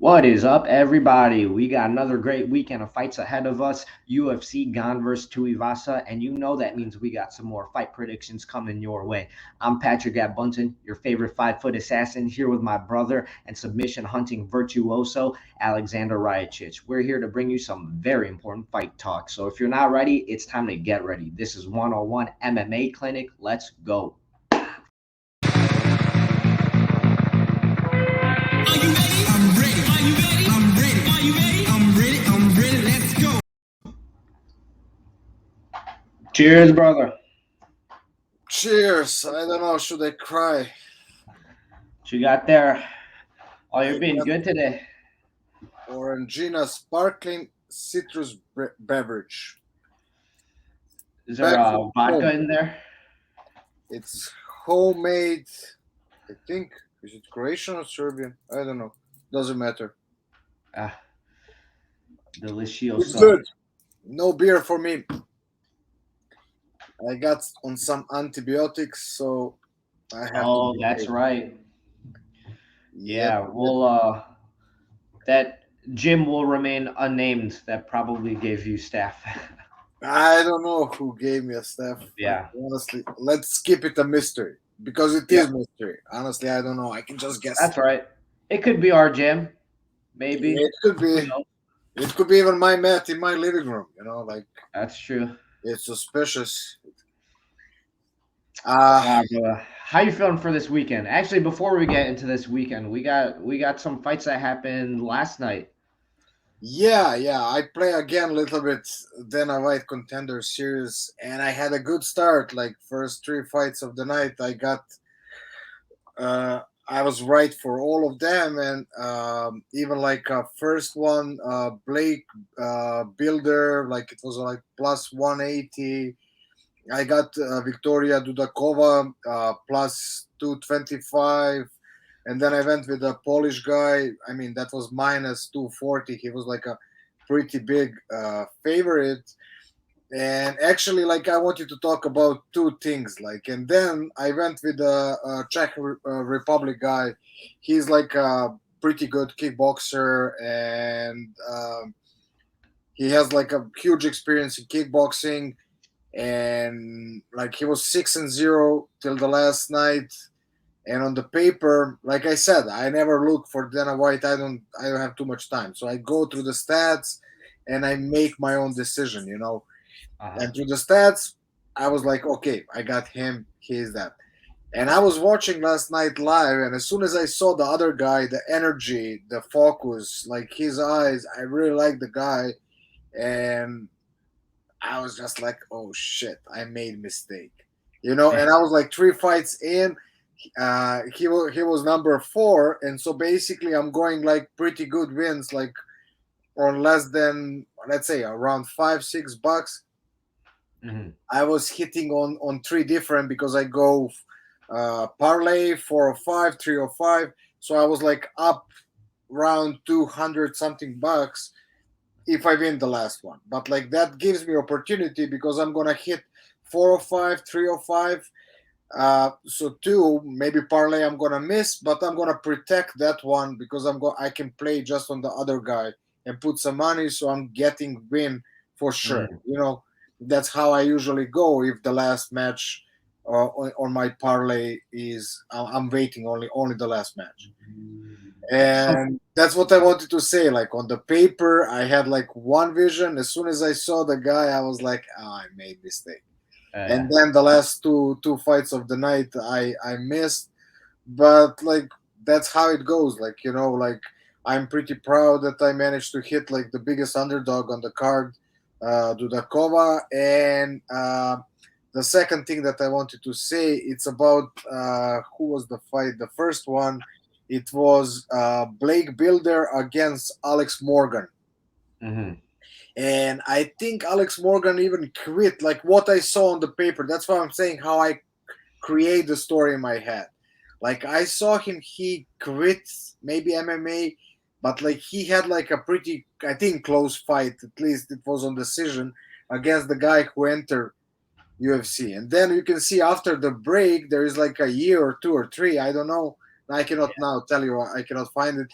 What is up, everybody? We got another great weekend of fights ahead of us. UFC Gane versus Tuivasa, and you know that means we got some more fight predictions coming your way. I'm Patrick at Bunton, your favorite 5 foot assassin, here with my brother and submission hunting virtuoso, Alexander Ryachich. We're here to bring you some very important fight talk. So if you're not ready, it's time to get ready. This is 101 MMA Clinic. Let's go. Are you ready? I'm ready. Are you ready? I'm ready. Are you ready? I'm ready. I'm ready. Let's go. Cheers, brother. Cheers. I don't know. Should I cry? What you got there? Oh, I you're being got good today. Orangina sparkling citrus beverage. Is there Back from vodka home. in there? It's homemade. I think. Is it Croatian or Serbian? I don't know. Doesn't matter. Ah, It's delicioso. good. No beer for me. I got on some antibiotics, so I have to Oh, be that's safe. right. Yep. Yeah, that gym will remain unnamed. That probably gave you staph. I don't know who gave me a staff. Like Yeah. honestly, let's keep it a mystery because it is Yep. mystery. Honestly, I don't know. I can just guess. That's right. It could be our gym, Yeah, maybe. it could Who be. knows? It could be even my mat in my living room. Like That's true. it's suspicious. Uh How you feeling for this weekend? Actually, before we get into this weekend, we got some fights that happened last night. yeah. I play again a little bit. Then I White Contender Series, and I had a good start. Like first three fights of the night, I got. I was right for all of them, and even like first one, Blake Builder, like it was like plus 180. I got Victoria Dudakova plus 225, and then I went with a Polish guy. I mean, that was minus 240. He was like a pretty big favorite. And actually, like I wanted to talk about two things, like, and then I went with a Czech Republic guy. He's like a pretty good kickboxer, and he has like a huge experience in kickboxing, and like he was 6-0 till the last night. And on the paper, like I said, I never look for Dana White. I don't have too much time, so I go through the stats and I make my own decision. Uh-huh. And through the stats, I was like, okay, I got him. He is that. And I was watching last night live, and as soon as I saw the other guy, the energy, the focus, like his eyes, I really liked the guy, and I was just like, oh shit, I made mistake, And I was like three fights in. He was number four, and so basically I'm going like pretty good wins, like on less than, let's say, around $5-6. Hmm. I was hitting on three different because I go parlay 405, 305. So I was like up around 200 something bucks if I win the last one. But like that gives me opportunity because I'm gonna hit 405, 305. So two maybe parlay I'm gonna miss, but I'm gonna protect that one because I can play just on the other guy and put some money, so I'm getting win for sure. Hmm. That's how I usually go. If the last match on my parlay is, I'm waiting only the last match, So, and that's what I wanted to say. Like on the paper, I had like one vision. As soon as I saw the guy, I was like, oh, I made mistake. And uh, then the last two fights of the night I missed, but like that's how it goes. Like like I'm pretty proud that I managed to hit like the biggest underdog on the card, Dudakova. And the second thing that I wanted to say, it's about who was the fight. The first one, it was Blake Builder against Alex Morgan. mhm. And I think Alex Morgan even quit, like what I saw on the paper. That's why I'm saying how I create the story in my head. Like I saw him, he quit maybe MMA, but like he had like a pretty, I think, close fight. At least it was on decision against the guy who entered UFC. And then you can see after the break, there is like a year or two or three, I don't know. I cannot now tell you, I cannot find it.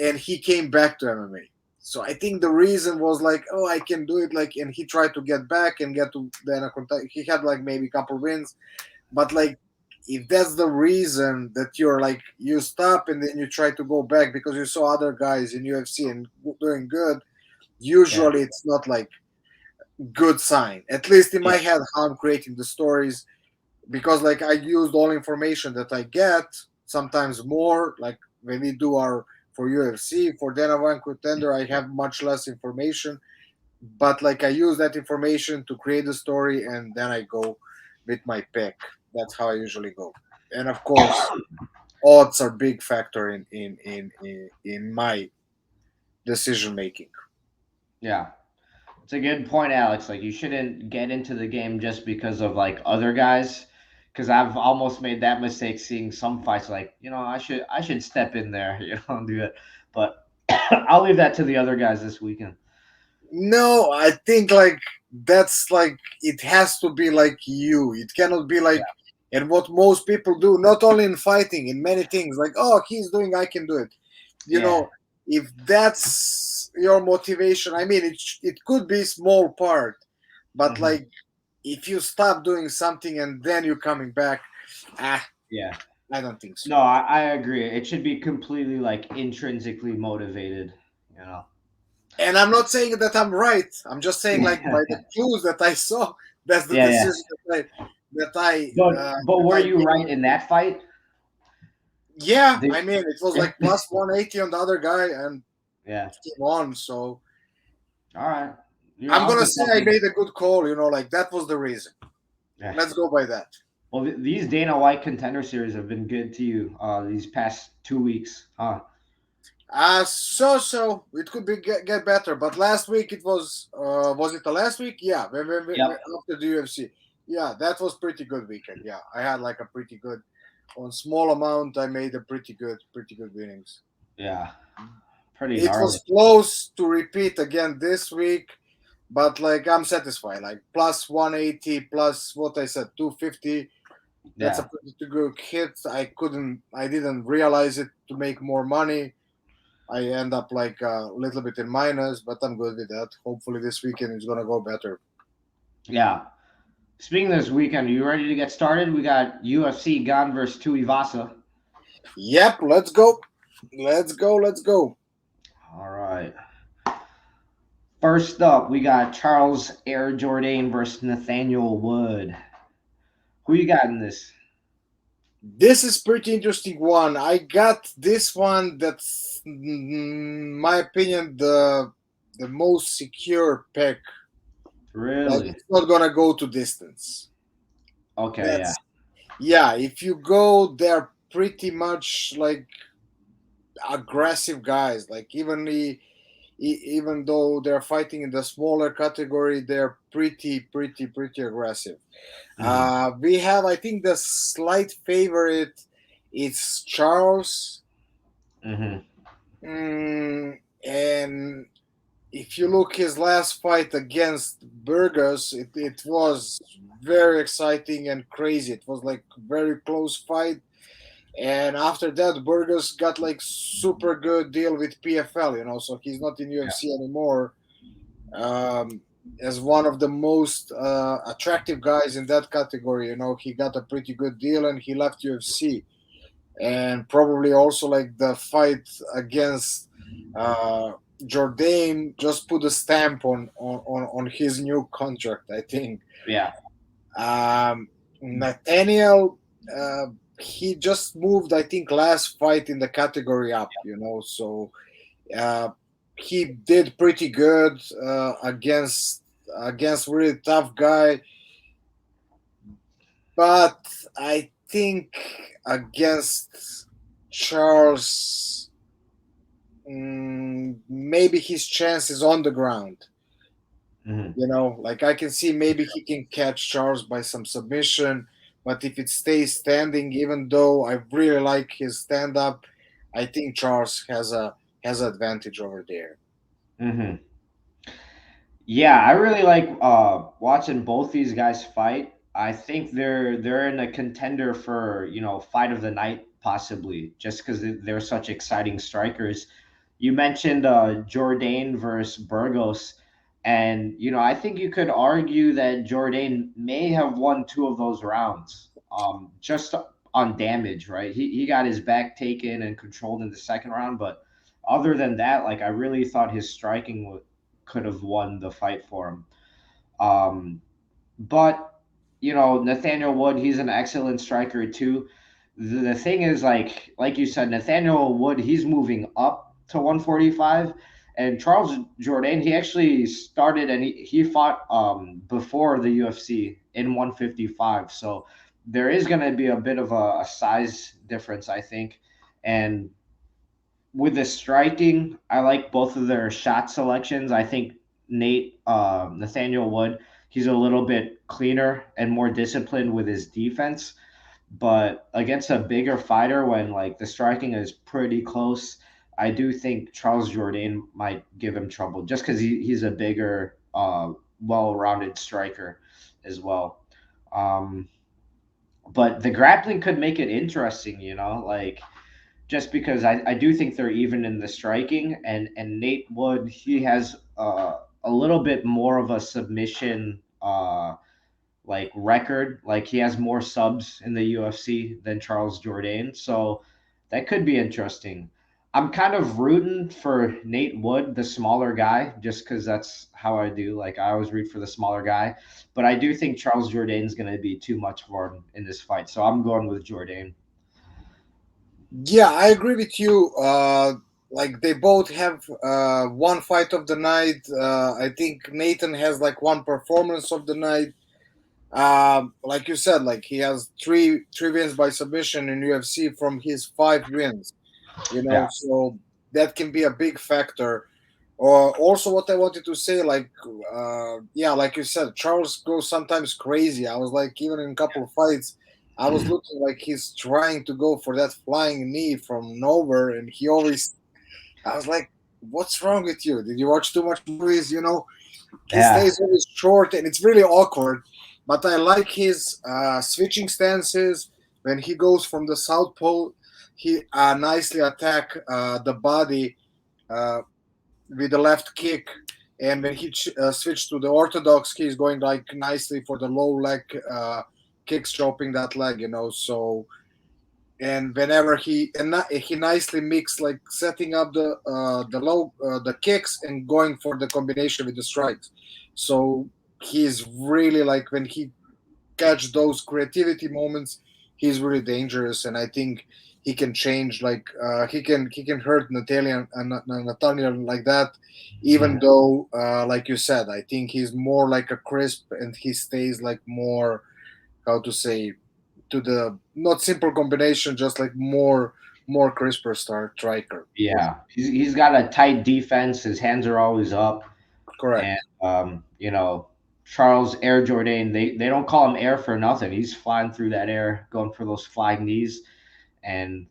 and he came back to MMA. So I think the reason was like, oh, I can do it. Like, and he tried to get back and get to then a contact. He had like maybe a couple wins, but like, if that's the reason that you're like you stop and then you try to go back because you saw other guys in UFC and doing good, Yeah. usually it's not like good sign. At least in Yeah. my head, how I'm creating the stories, because like I used all information that I get, sometimes more. Like when we do our for UFC for Dana One Contender, I have much less information, but like I use that information to create the story, and then I go with my pick. That's how I usually go. And of course, odds are big factor in my decision making. Yeah. It's a good point, Alex. Like you shouldn't get into the game just because of like other guys. Because I've almost made that mistake seeing some fights like, I should step in there, and do it. But I'll leave that to the other guys this weekend. No, I think like that's like it has to be like you. It cannot be Yeah. like and what most people do, not only in fighting, in many things, like oh he's doing, I can do it. You Yeah. know, if that's your motivation, I mean it could be small part, but Hmm. like if you stop doing something and then you're coming back, ah, Yeah. I don't think so. No, I agree. It should be completely like intrinsically motivated, you know. And I'm not saying that I'm right. I'm just saying like by the Yeah. clues that I saw, that's the Yeah, yeah. decision that I But that were I you made. right in that fight? Yeah, Did, I mean it was like plus 180 on the other guy and yeah. came on. So All right. You're I'm onto gonna say I something. made a good call. You know, like that was the reason. Yeah. Let's go by that. Well, these Dana White contender series have been good to you these past 2 weeks, huh? So it could be get better, but last week it was it the last week? Yeah, Yep. after the UFC. Yeah, that was pretty good weekend. Yeah, I had like a pretty good on small amount. I made a pretty good winnings. Yeah. Pretty It gnarly. was close to repeat again this week, but like I'm satisfied. Like plus 180, plus what I said 250. That's a Yeah. pretty good hit. I didn't realize it to make more money. I end up like a little bit in minus, but I'm good with that. Hopefully this weekend is gonna go better. Yeah. Speaking of this weekend, are you ready to get started? We got UFC Gane versus Tuivasa. Yep, let's go. Let's go. All right. First up, we got Charles Air Jourdain versus Nathaniel Wood. Who you got in this? This is pretty interesting one. I got this one that's my opinion the most secure pick. Like Really? it's not gonna go to distance. Okay, yeah. That's yeah, if you go they're pretty much like aggressive guys. Like even though they're fighting in the smaller category, they're pretty aggressive. Hmm. We have, I think, the slight favorite. It's Charles, Hmm. and if you look his last fight against Burgos, it was very exciting and crazy. It was like very close fight. And after that, Burgos got like super good deal with PFL, so he's not in Yeah. UFC anymore. Um, as one of the most attractive guys in that category, he got a pretty good deal and he left UFC. And probably also like the fight against uh, Jourdain just put a stamp on his new contract, I think. Yeah. Nathaniel, uh, he just moved, I think, last fight in the category up, so uh, he did pretty good against really tough guy, but I think against Charles, maybe his chance is on the ground. Hmm. Like I can see maybe he can catch Charles by some submission, but if it stays standing, even though I really like his stand up, I think Charles has advantage over there. Hmm. Yeah, I really like watching both these guys fight. I think they're in a contender for, fight of the night possibly, just because they're such exciting strikers. You mentioned Jourdain versus Burgos, and I think you could argue that Jourdain may have won two of those rounds, just on damage, right? He got his back taken and controlled in the second round, but other than that, like I really thought his striking could have won the fight for him. Um, but Nathaniel Wood, he's an excellent striker too. The thing is, like you said, Nathaniel Wood, he's moving up to 145, and Charles Jourdain, he actually started and he fought before the UFC in 155. So there is going to be a bit of a size difference, I think, and with the striking, I like both of their shot selections. I think Nathaniel Wood, he's a little bit cleaner and more disciplined with his defense. But against a bigger fighter, when like the striking is pretty close, I do think Charles Jourdain might give him trouble just because he's a bigger, well-rounded striker as well. Um, but the grappling could make it interesting, like just because I do think they're even in the striking, and Nate Wood, he has a little bit more of a submission like record, like he has more subs in the UFC than Charles Jourdain, so that could be interesting. I'm kind of rooting for Nate Wood, the smaller guy, just because that's how I do. Like I always root for the smaller guy, but I do think Charles Jourdain's going to be too much for him in this fight, so I'm going with Jourdain. Yeah, I agree with you. Like they both have one fight of the night. I think Nathan has like one performance of the night. Like you said, like he has three wins by submission in UFC from his 5 wins. Yeah. So that can be a big factor. Also, what I wanted to say, like, yeah, like you said, Charles goes sometimes crazy. I was like, even in a couple of fights, I was looking like he's trying to go for that flying knee from nowhere, and he always, I was like, what's wrong with you? Did you watch too much movies? He Yeah. stays always short, and it's really awkward. But I like his switching stances when he goes from the southpaw. He nicely attack the body. Uh, with the left kick, and when he switched to the orthodox, he's going like nicely for the low leg kicks, chopping that leg. So and whenever he nicely mixed like setting up the kicks and going for the combination with the strikes. So he's really like when he catch those creativity moments, he's really dangerous, and I think he can change. Like he can hurt Nathaniel like that. Even Yeah. though, like you said, I think he's more like a crisp, and he stays like more, how to say, to the not simple combination, just like more crisper striker. Yeah, he's got a tight defense. His hands are always up, and Correct. Charles Air Jourdain. They don't call him Air for nothing. He's flying through that air, going for those flying knees, and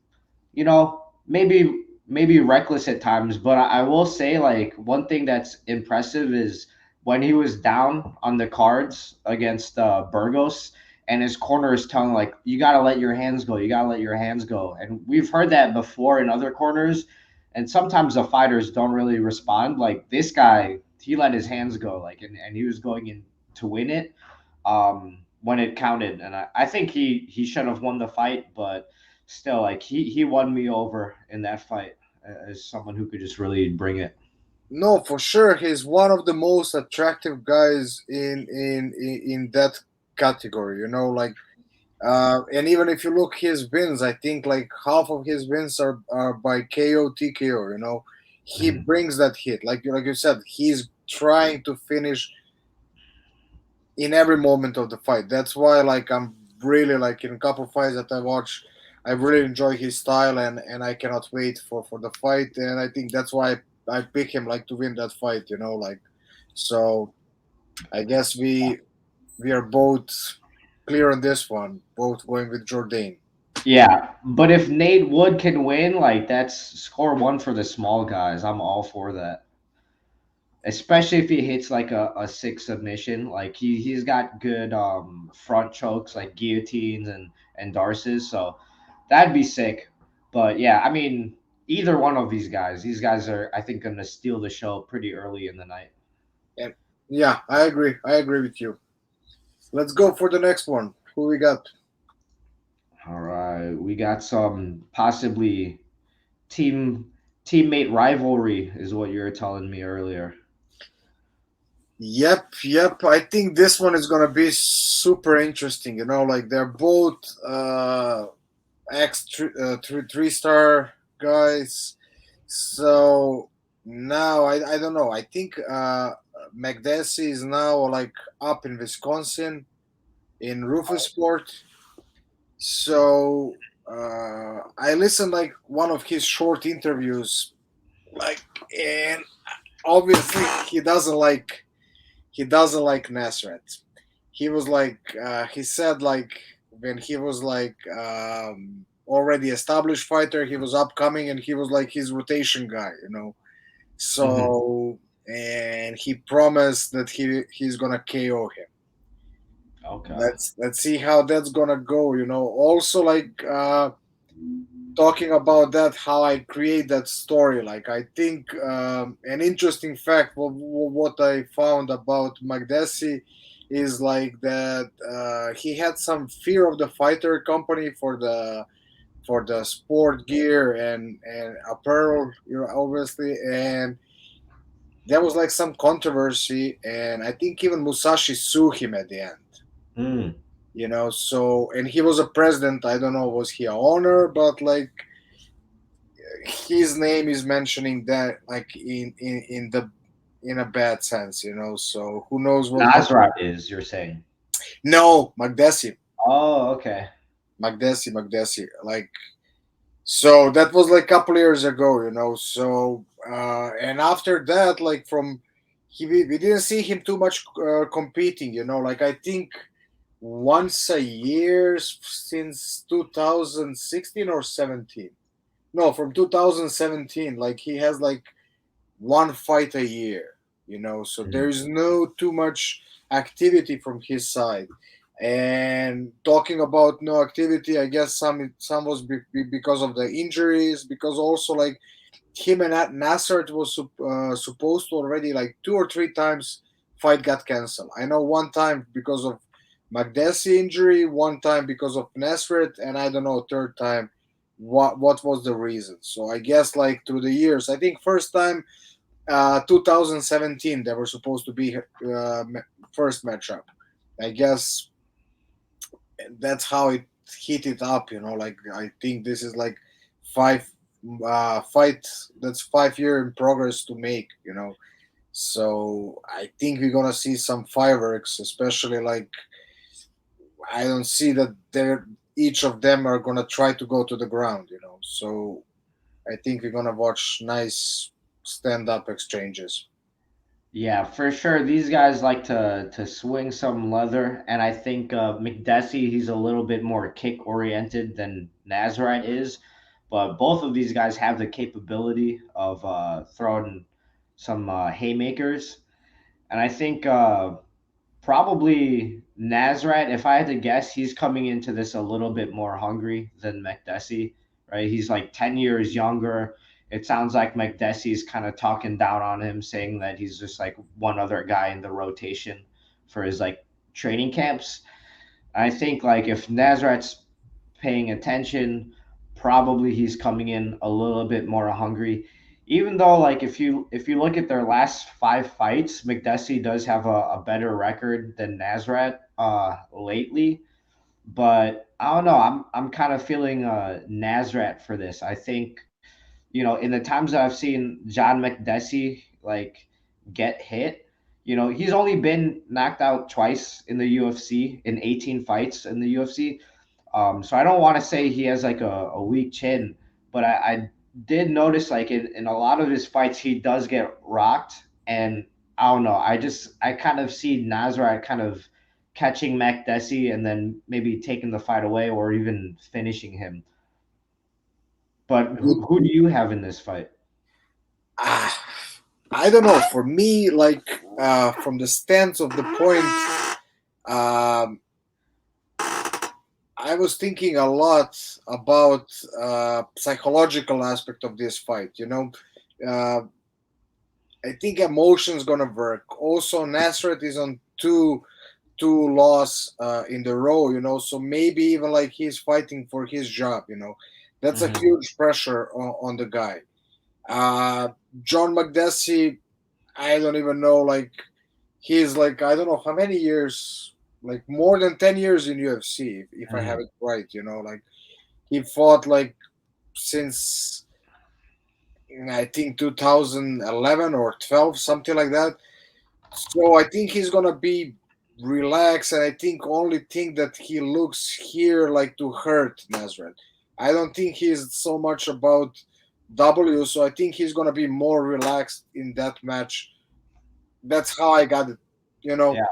maybe reckless at times. But I will say, like one thing that's impressive is when he was down on the cards against Burgos, and his corner is telling like, you got to let your hands go, you got to let your hands go, and we've heard that before in other corners, and sometimes the fighters don't really respond. Like this guy, he let his hands go, like, and he was going in to win it when it counted, and I think he should have won the fight, but still, like he won me over in that fight as someone who could just really bring it. No, for sure, he's one of the most attractive guys in that category. Like. And even if you look his wins, I think like half of his wins are by KO TKO. He Mhm. brings that hit, like you said, he's trying to finish in every moment of the fight. That's why like I'm really like in a couple of fights that I watch, I really enjoy his style, and I cannot wait for the fight. And I think that's why I pick him like to win that fight. Like so. I guess we are both clear on this one, both going with Jordan. Yeah, but if Nate Wood can win, like that's score one for the small guys. I'm all for that. Especially if he hits like a six submission. Like he's got good front chokes like guillotines and darces, so that'd be sick. But yeah, I mean, either one of these guys. These guys are, I think, going to steal the show pretty early in the night. And yeah, I agree. I agree with you. Let's go for the next one. Who we got? All right, we got some possibly team teammate rivalry, is what you were telling me earlier. Yep, yep. I think this one is gonna be super interesting. You know, like they're both ex three star guys. So now I don't know. I think McDessie is now like up in Wisconsin in Rufus Sport. So I listened like one of his short interviews, like, and obviously he doesn't like Nasrat. He was like he said like when he was like already established fighter, he was upcoming and he was like his rotation guy, you know. Hmm. So and he promised that he's gonna KO him. Okay. Let's see how that's gonna go, you know. Also like talking about that, how I create that story, like I think an interesting fact what I found about Magdesi is like that he had some fear of the fighter company for the sport gear and apparel, you know, obviously, and there was like some controversy, and I think even Musashi sued him at the end, Mm. you know. So and he was a president, I don't know was he a owner, but like his name is mentioning that like in the in a bad sense, you know. So who knows what's going? Nasrat is, you're saying? No, Magdesi, Oh, okay. Magdesi. Like so that was like a couple years ago, you know. So and after that, like from we didn't see him too much competing, you know. Like I think once a year since 2016 or 17. No, from 2017. Like he has like one fight a year, you know, so Mm. there's no too much activity from his side. And talking about no activity, I guess some was because of the injuries, because also like him and Nasser was supposed to already like two or three times fight got canceled. I know one time because of Magdesi injury, one time because of Nasret, and I don't know third time what was the reason. So I guess like through the years, I think first time 2017 they were supposed to be first matchup. I guess that's how it heated up. You know, like I think this is like five fight that's 5 year in progress to make. You know, so I think we're gonna see some fireworks, especially like I don't see that they're each of them are gonna try to go to the ground. You know, so I think we're gonna watch nice stand up exchanges. Yeah, for sure. These guys like to swing some leather, and I think McDessie he's a little bit more kick oriented than Nazarite is, but both of these guys have the capability of throwing some haymakers, and I think probably Nazarite, if I had to guess, he's coming into this a little bit more hungry than McDessie, right? He's like 10 years younger. It sounds like McDessie's kind of talking down on him, saying that he's just like one other guy in the rotation for his like training camps. I think like if Nazarite's paying attention, probably he's coming in a little bit more hungry. Even though like if you look at their last five fights, McDessie does have a better record than Nazareth lately. But I don't know. I'm kind of feeling Nazareth for this. I think in the times that I've seen John McDessie like get hit, he's only been knocked out twice in the UFC in 18 fights in the UFC. So I don't want to say he has like a weak chin, but I did notice like in a lot of his fights he does get rocked, and I don't know. I kind of see Nasrat kind of catching McDessie and then maybe taking the fight away or even finishing him. But Good. who do you have in this fight? Ah, I don't know. For me, like from the stance of the point, um, I was thinking a lot about psychological aspect of this fight. Uh, I think emotions gonna work. Also, Nasrat is on two loss in the row. So maybe even like he's fighting for his job. That's a Hmm. huge pressure on the guy. Uh, John McDessie, I don't even know. Like he's like I don't know how many years, like more than 10 years in UFC, if I have Hmm. it right. Like he fought like since I think 2011 or 12, something like that. So I think he's gonna be relaxed, and I think only thing that he looks here like to hurt Nazareth. I don't think he's so much about W, so I think he's gonna be more relaxed in that match. That's how I got it. You know, Yeah,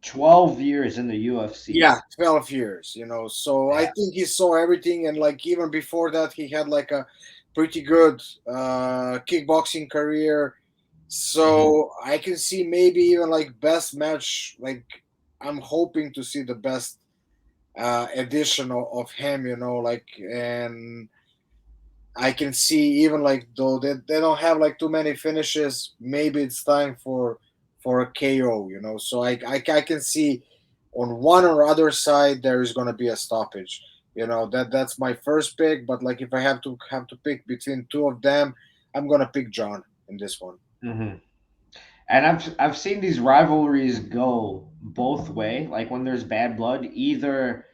12 years in the UFC. yeah, 12 years. So I Yeah. think he saw everything, and like even before that, he had like a pretty good kickboxing career. Hmm. So I can see maybe even like best match. Like I'm hoping to see the best edition of him. Like and I can see even like though they don't have like too many finishes. Maybe it's time for a KO. So I can see on one or other side there is gonna be a stoppage. That's my first pick. But like if I have to pick between two of them, I'm gonna pick John in this one. Hmm. And I've seen these rivalries go both way. Like when there's bad blood, either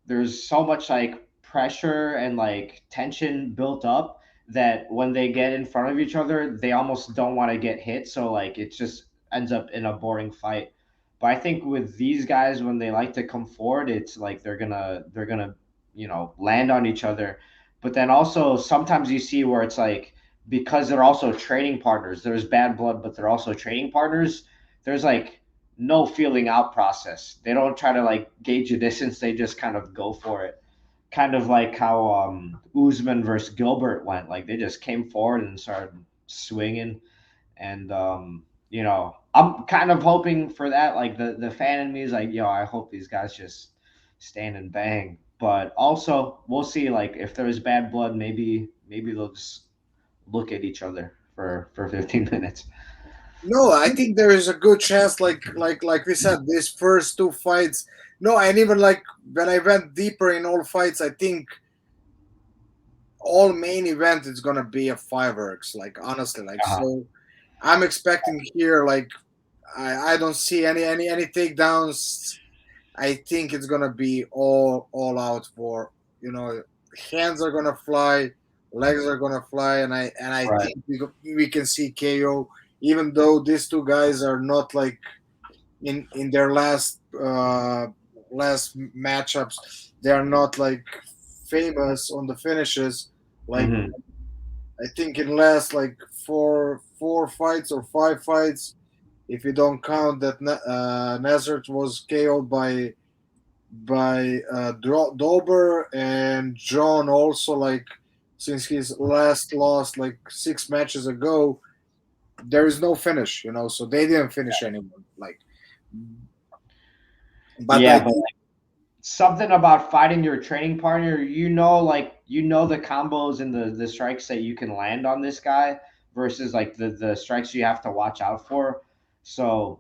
there's so much like pressure and like tension built up that when they get in front of each other, they almost don't want to get hit. So like it just ends up in a boring fight. But I think with these guys, when they like to come forward, it's like they're gonna land on each other. But then also sometimes you see where it's like because they're also training partners. There's bad blood, but they're also training partners. There's like no feeling out process. They don't try to like gauge a distance. They just kind of go for it. Kind of like how Usman versus Gilbert went. Like they just came forward and started swinging. And I'm kind of hoping for that. Like the fan in me is like, yo, I hope these guys just stand and bang. But also, we'll see. Like if there's bad blood, maybe they'll just look at each other for 15 minutes. No, I think there is a good chance. Like we said, these first two fights. No, and even like when I went deeper in all fights, I think all main event is gonna be a fireworks. Like honestly, like Uh-huh. so, I'm expecting here. Like I don't see any takedowns. I think it's gonna be all out for you know hands are gonna fly, legs are gonna fly, and I Right. think we can see KO. Even though these two guys are not like in their last matchups, they are not like famous on the finishes. Like Hmm. I think in last like four fights or five fights, if you don't count that Nazareth was KO'd by Dober, and John also like since his last loss like 6 matches ago, there is no finish, so they didn't finish anyone. Like, but I Yeah, but think something about fighting your training partner, like the combos and the strikes that you can land on this guy versus like the strikes you have to watch out for. So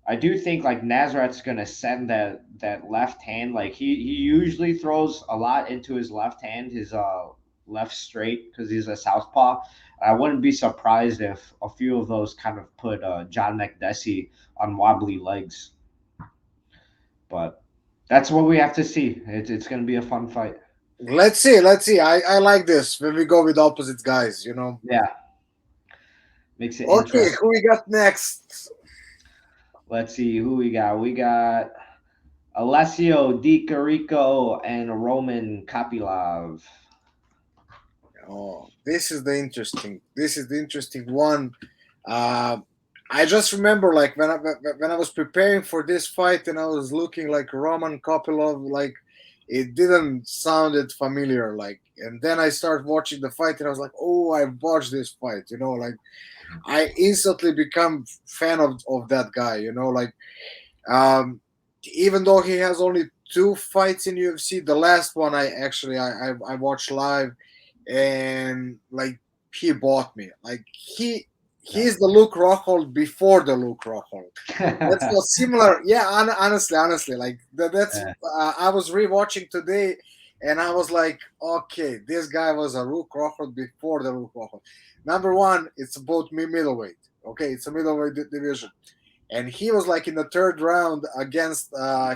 I do think like Nazareth's gonna send that left hand. Like he usually throws a lot into his left hand, his left straight because he's a southpaw. I wouldn't be surprised if a few of those kind of put John McDessie on wobbly legs. But that's what we have to see. It's gonna be a fun fight. let's see. I like this when we go with opposite guys. Yeah, makes it Okay, interesting. who we got next? Let's see who we got. We got Alessio Di Carico and Roman Kopylov. Oh, this is the interesting one. Uh, I just remember like when I was preparing for this fight and I was looking like Roman Kopylov, like it didn't sounded familiar. Like, and then I started watching the fight and I was like, oh, I've watched this fight. Like I instantly become fan of that guy. Like um, even though he has only two fights in UFC. The last one I watched live, and like he bought me. Like Yeah. he's the Luke Rockhold before the Luke Rockhold. That's so similar. Yeah, honestly, like that's. Yeah. I was rewatching today, and I was like, okay, this guy was a Luke Rockhold before the Luke Rockhold. Number one, it's about middleweight. Okay, it's a middleweight division, and he was like in the third round against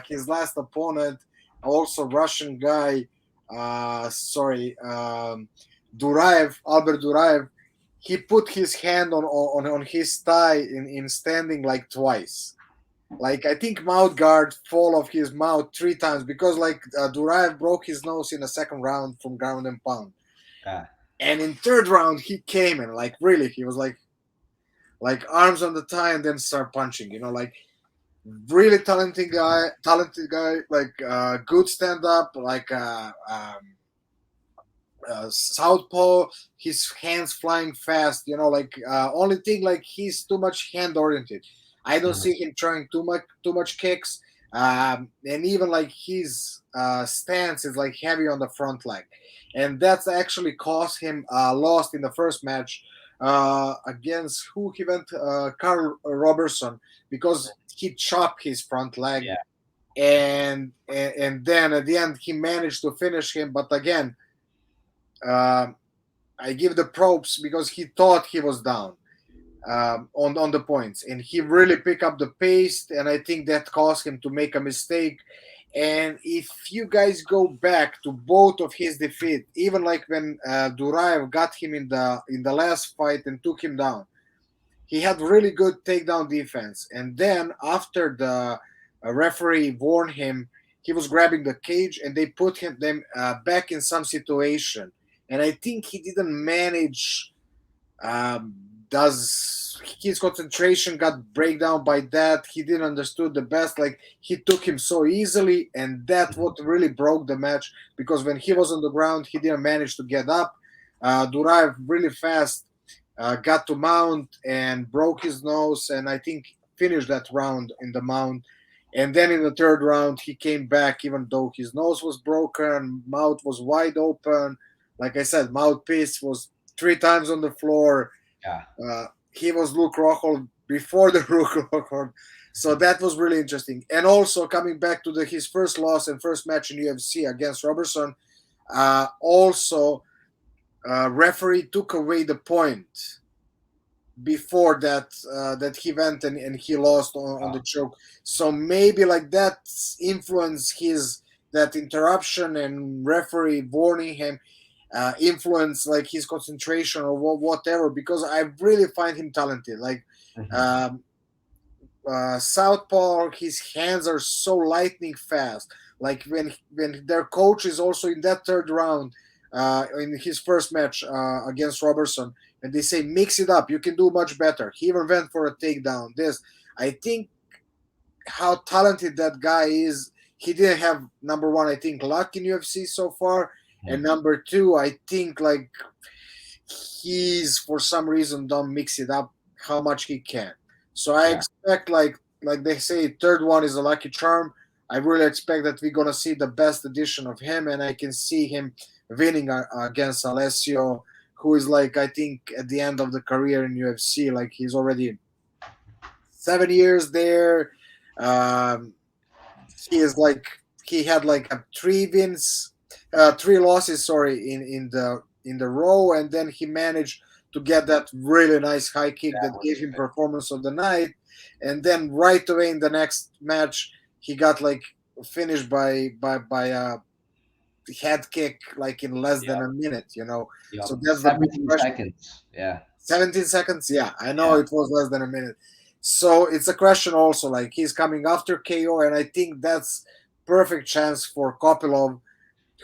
his last opponent, also Russian guy. Sorry, Duraev, Albert Duraev. He put his hand on his thigh in standing like twice. Like I think mouth guard fall off his mouth three times because like Duraev broke his nose in the second round from ground and pound, Yeah. and in third round he came and like really he was like arms on the thigh and then start punching. You know, like really talented guy, like good stand up, like southpaw, his hands flying fast. You know, like only thing like he's too much hand oriented. I don't Mhm. see him trying too much kicks, and even like his stance is like heavy on the front leg, and that's actually cost him lost in the first match against who he went Carl Robertson because he chopped his front leg, Yeah. and then at the end he managed to finish him, but again. Uh, I give the props because he thought he was down on the points, and he really picked up the pace, and I think that caused him to make a mistake. And if you guys go back to both of his defeat, even like when Duraev got him in the last fight and took him down, he had really good takedown defense. And then after the referee warned him, he was grabbing the cage, and they put them back in some situation. And I think he didn't manage um, does his concentration got breakdown by that? He didn't understood the best. Like he took him so easily, and that Mhm. what really broke the match because when he was on the ground, he didn't manage to get up. Duraev really fast got to mount and broke his nose, and I think finished that round in the mount. And then in the third round, he came back even though his nose was broken, mouth was wide open. Like I said, mouthpiece was three times on the floor. Yeah. He was Luke Rockhold before the Luke Rockhold. So that was really interesting. And also coming back to his first loss and first match in UFC against Robertson, also referee took away the point before that he went and he lost on Oh, the choke. So maybe like that influenced his that interruption and referee warning him influence like his concentration or whatever because I really find him talented. Like mhm. um, Southpaw, his hands are so lightning fast. Like when their coach is also in that third round in his first match against Robertson, and they say mix it up, you can do much better. He even went for a takedown. This I think how talented that guy is. He didn't have number one, I think, luck in UFC so far, and Mhm. number two, I think like he's for some reason don't mix it up how much he can. So I Yeah. expect like they say, third one is a lucky charm. I really expect that we're gonna see the best edition of him, and I can see him winning against Alessio, who is like I think at the end of the career in UFC. Like he's already 7 years there. Um, he is like he had like three wins, three losses. Sorry, in the row, and then he managed to get that really nice high kick That that was gave him good. performance of the night, and then right away in the next match he got like finished by a head kick like in less than Yep. a minute. You know, Yep. so that's the big 17 question. seconds. Yeah. 17 seconds? Yeah, I know Yeah. it was less than a minute. So it's a question also like he's coming after KO, and I think that's perfect chance for Kopilov,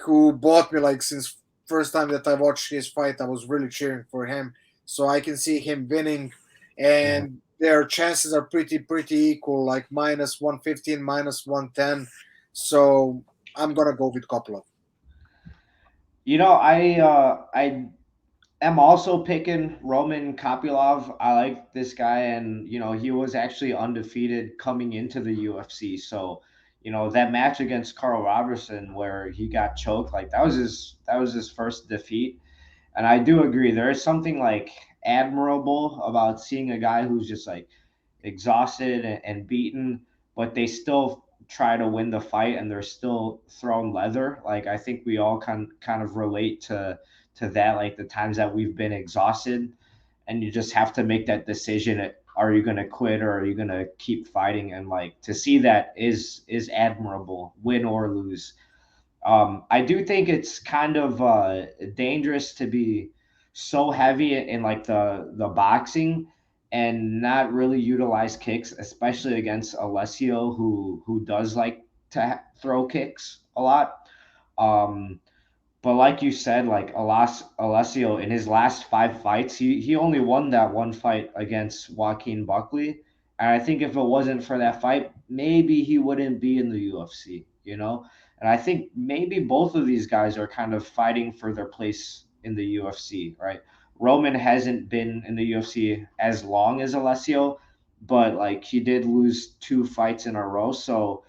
who bought me like since first time that I watched his fight. I was really cheering for him. So I can see him winning, Mhm. and their chances are pretty equal, like minus 115, minus 110. So I'm gonna go with Kopilov. I am also picking Roman Kopylov. I like this guy, and he was actually undefeated coming into the UFC. So, that match against Carl Robertson where he got choked, like that was his first defeat. And I do agree, there is something like admirable about seeing a guy who's just like exhausted and beaten, but they still try to win the fight and they're still throwing leather. Like I think we all kind of relate to that, like the times that we've been exhausted and you just have to make that decision. Are you going to quit or are you going to keep fighting? And like to see that is admirable, win or lose. I do think it's kind of dangerous to be so heavy in like the boxing and not really utilize kicks, especially against Alessio, who does like to throw kicks a lot. Um, but like you said, like Alessio in his last five fights, he only won that one fight against Joaquin Buckley. And I think if it wasn't for that fight, maybe he wouldn't be in the UFC. And I think maybe both of these guys are kind of fighting for their place in the UFC, right? Roman hasn't been in the UFC as long as Alessio, but like he did lose two fights in a row. So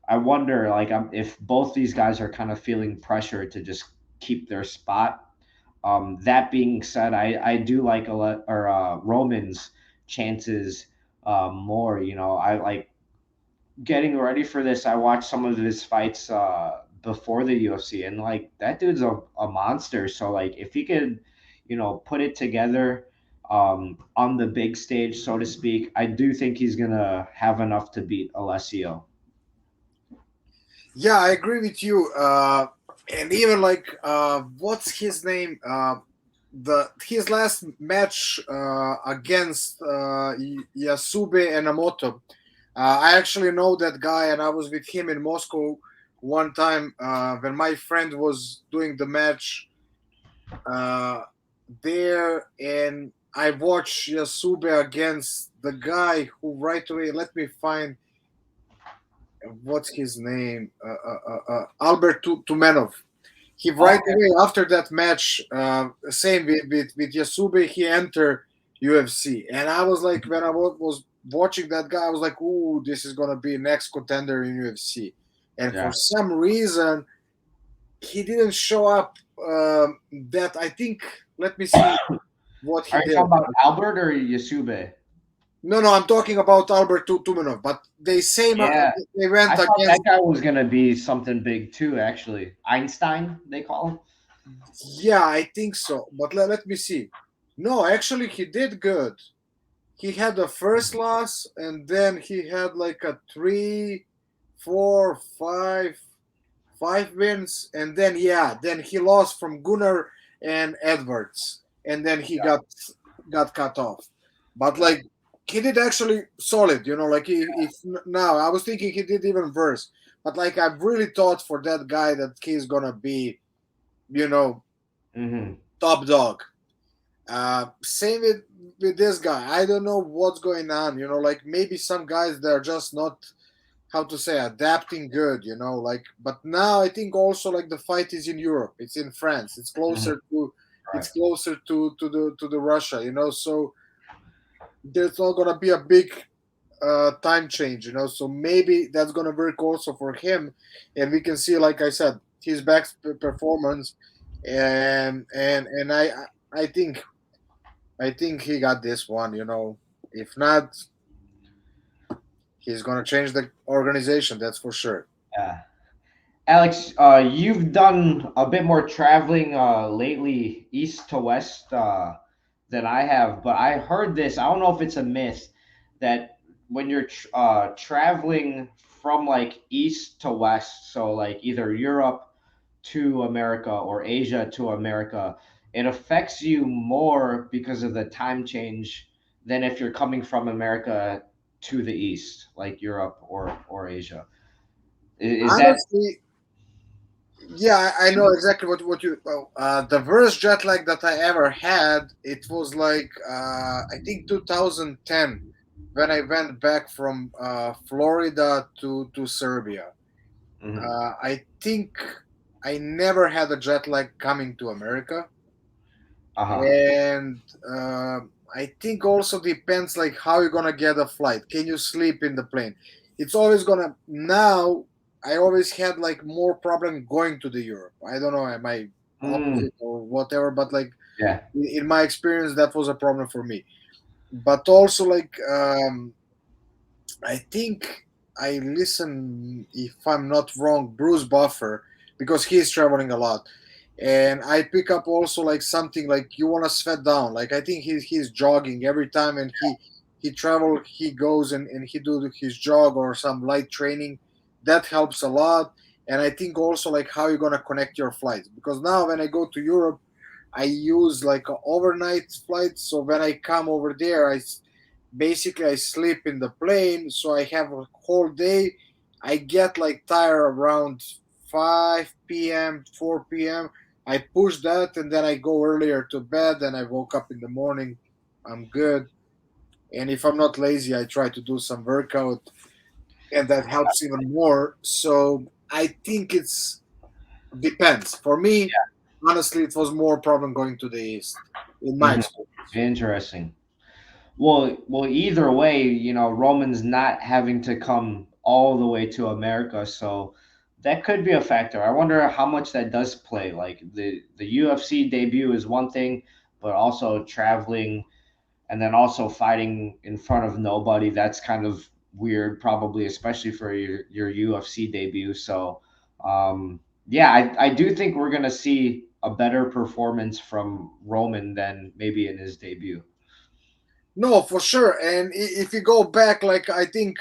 I wonder, like, if both these guys are kind of feeling pressure to just keep their spot. That being said, I do like Roman's chances more. I like getting ready for this. I watched some of his fights before the UFC, and like that dude's a monster. So like, if he could, put it together on the big stage, so to speak, I do think he's gonna have enough to beat Alessio. Yeah, I agree with you. And even like, what's his name? The his last match against Yasube Enomoto. I actually know that guy, and I was with him in Moscow one time when my friend was doing the match uh, there, and I watched Yasube against the guy who right away. Let me find what's his name, Albert Tumenov. He right Okay. away after that match, same with Yasube, he entered UFC, and I was like, when I was watching that guy, I was like, "Ooh, this is gonna be next contender in UFC," and for Yeah. some reason, he didn't show up. That I think. Let me see what he Are you did. talking about Albert or Yasube? No, no, I'm talking about Albert Tumenov, but they same Yeah. they went I thought that against. guy was gonna be something big too, actually. Einstein, they call him. Yeah, I think so. But let me see. No, actually, he did good. He had the first loss, and then he had like a three, four, five wins, and then yeah, then he lost from Gunnar and Edwards, and then he got cut off. But Yeah. like he did actually solid, like if now I was thinking he did even worse. But like I really thought for that guy that he's gonna be, you know, Mm-hmm. top dog. Same with this guy. I don't know what's going on. Like maybe some guys they're just not how to say adapting good. Like but now I think also like the fight is in Europe. It's in France. It's Mm-hmm. closer to Right. it's closer to the Russia. So there's not gonna be a big time change. So maybe that's gonna work also for him, and we can see like I said his back performance, and I think he got this one. If not, he's gonna change the organization. That's for sure. Yeah. Alex, you've done a bit more traveling lately, east to west, than I have, but I heard this. I don't know if it's a myth that when you're traveling from like east to west, so like either Europe to America or Asia to America, it affects you more because of the time change than if you're coming from America to the east, like Europe or Asia. Is that? Honestly, yeah, I know exactly what you. Well, the worst jet lag that I ever had, it was like I think 2010 when I went back from Florida to Serbia. Mhm. I think I never had a jet lag coming to America, Uh-huh. and I think also depends like how you're gonna get a flight. Can you sleep in the plane? it's always gonna now. I always had like more problem going to the Europe. I don't know, am I Mm, opposite or whatever, but like yeah. in my experience, that was a problem for me. But also like I think I listen, if I'm not wrong, Bruce Buffer, because he's traveling a lot, and I pick up also like something like you want to sweat down. Like I think he's jogging every time, and he travel, he goes and he do his jog or some light training. That helps a lot. And I think also like how you're gonna connect your flights, because now when I go to Europe, I use like a overnight flight. So when I come over there, basically I sleep in the plane, so I have a whole day. I get like tired around 5 p.m., 4 p.m. I push that and then I go earlier to bed and I woke up in the morning. I'm good. And if I'm not lazy, I try to do some workout and that helps even more. So I think it's depends. For me, honestly, it was more problem going to the east in my Hmm. experience. Interesting. Well, either way, Roman's not having to come all the way to America, so that could be a factor. I wonder how much that does play. Like the UFC debut is one thing, but also traveling and then also fighting in front of nobody, that's kind of weird, probably, especially for your UFC debut. So, yeah, I do think we're gonna see a better performance from Roman than maybe in his debut. No, for sure. And if you go back, like I think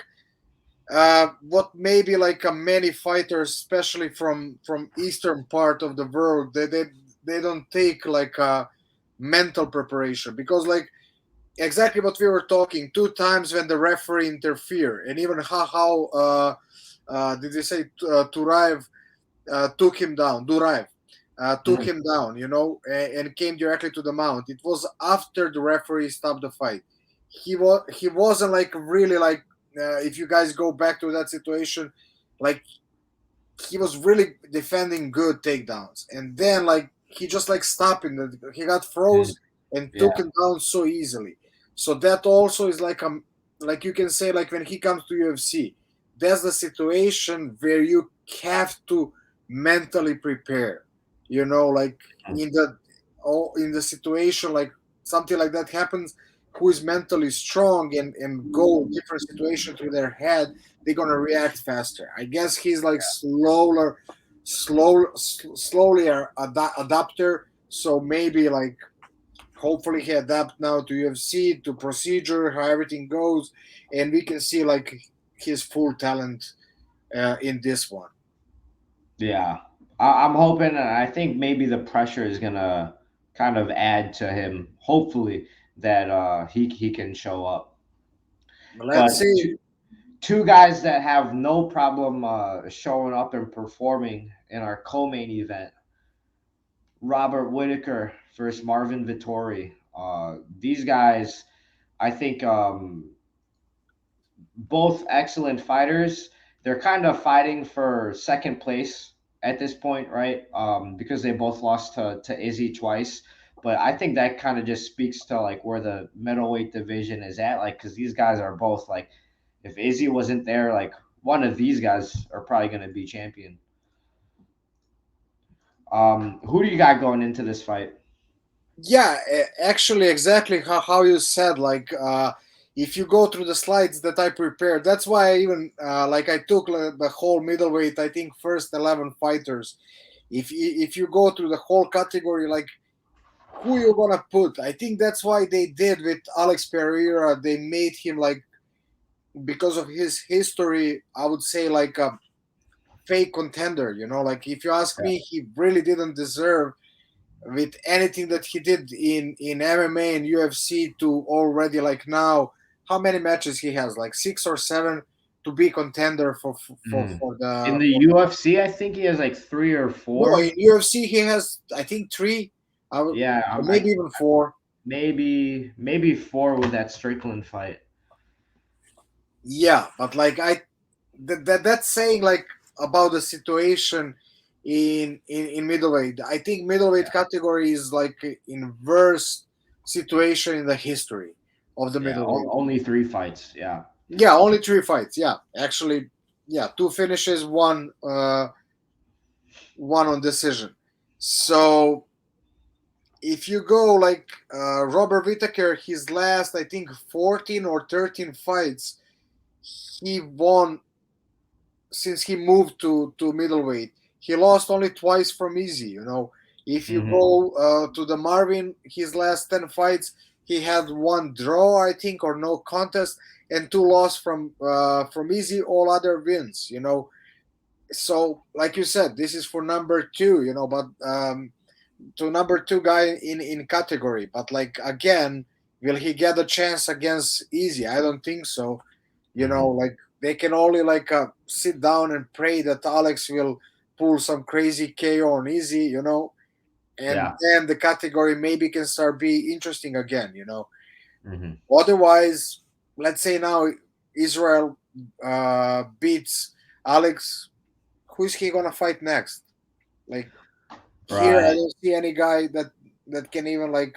what maybe like many fighters, especially from eastern part of the world, they don't take like mental preparation, because like exactly what we were talking 2 times when the referee interfered, and even how did they say Turaev took him down. Duraev took Mhm. him down, and came directly to the mount. It was after the referee stopped the fight. He wasn't like really like if you guys go back to that situation, like he was really defending good takedowns, and then like he just like stopped in the he got Mhm. froze and took Yeah. him down so easily. So that also is like you can say like when he comes to UFC, that's the situation where you have to mentally prepare. Like in the in the situation like something like that happens, who is mentally strong and go different situation through their head, they're gonna react faster. I guess he's like slowly adapter. So maybe like hopefully he adapt now to UFC, to procedure, how everything goes, and we can see like his full talent in this one. Yeah, I'm hoping, and I think maybe the pressure is gonna kind of add to him. Hopefully that he can show up. Let's But see. two guys that have no problem showing up and performing in our co-main event: Robert Whitaker versus Marvin Vittori. These guys, I think, both excellent fighters. They're kind of fighting for second place at this point, right? Because they both lost to Izzy twice. But I think that kind of just speaks to like where the middleweight division is at. Like, because these guys are both like, if Izzy wasn't there, like one of these guys are probably going to be champion. Who do you got going into this fight? Yeah, actually, exactly how you said. Like, if you go through the slides that I prepared, that's why I even like I took the whole middleweight. I think first 11 fighters. If you go through the whole category, like who you gonna put? I think that's why they did with Alex Pereira. They made him like because of his history. I would say like a fake contender. Like if you ask Yeah. me, he really didn't deserve with anything that he did in MMA and UFC to already like now how many matches he has, like 6 or 7, to be contender Mm. for In the the for, UFC, I think he has like three or no, four. in UFC he has I think 3, Yeah, or maybe even 4. maybe four with that Strickland fight. Yeah, but like that's saying like about the situation in middleweight. I think middleweight category is like in worst situation in the history of the Yeah, middleweight. only three fights. Yeah. Yeah, only 3 fights. Yeah, actually, yeah, two finishes, one on decision. So if you go like Robert Whittaker, his last I think 14 or 13 fights, he won since he moved to middleweight. He lost only twice from Easy. If you Hmm. go to the Marvin, his last 10 fights, he had one draw, I think, or no contest, and two loss from Easy. All other wins. So like you said, this is for number two. But to number two guy in category. But like again, will he get a chance against Easy? I don't think so. Hmm. Like they can only like sit down and pray that Alex will pull some crazy KO on Easy. And Yeah. then the category maybe can start be interesting again. Hmm. Otherwise, let's say now Israel beats Alex. Who's he gonna fight next? Like here, I Right. don't see any guy that can even like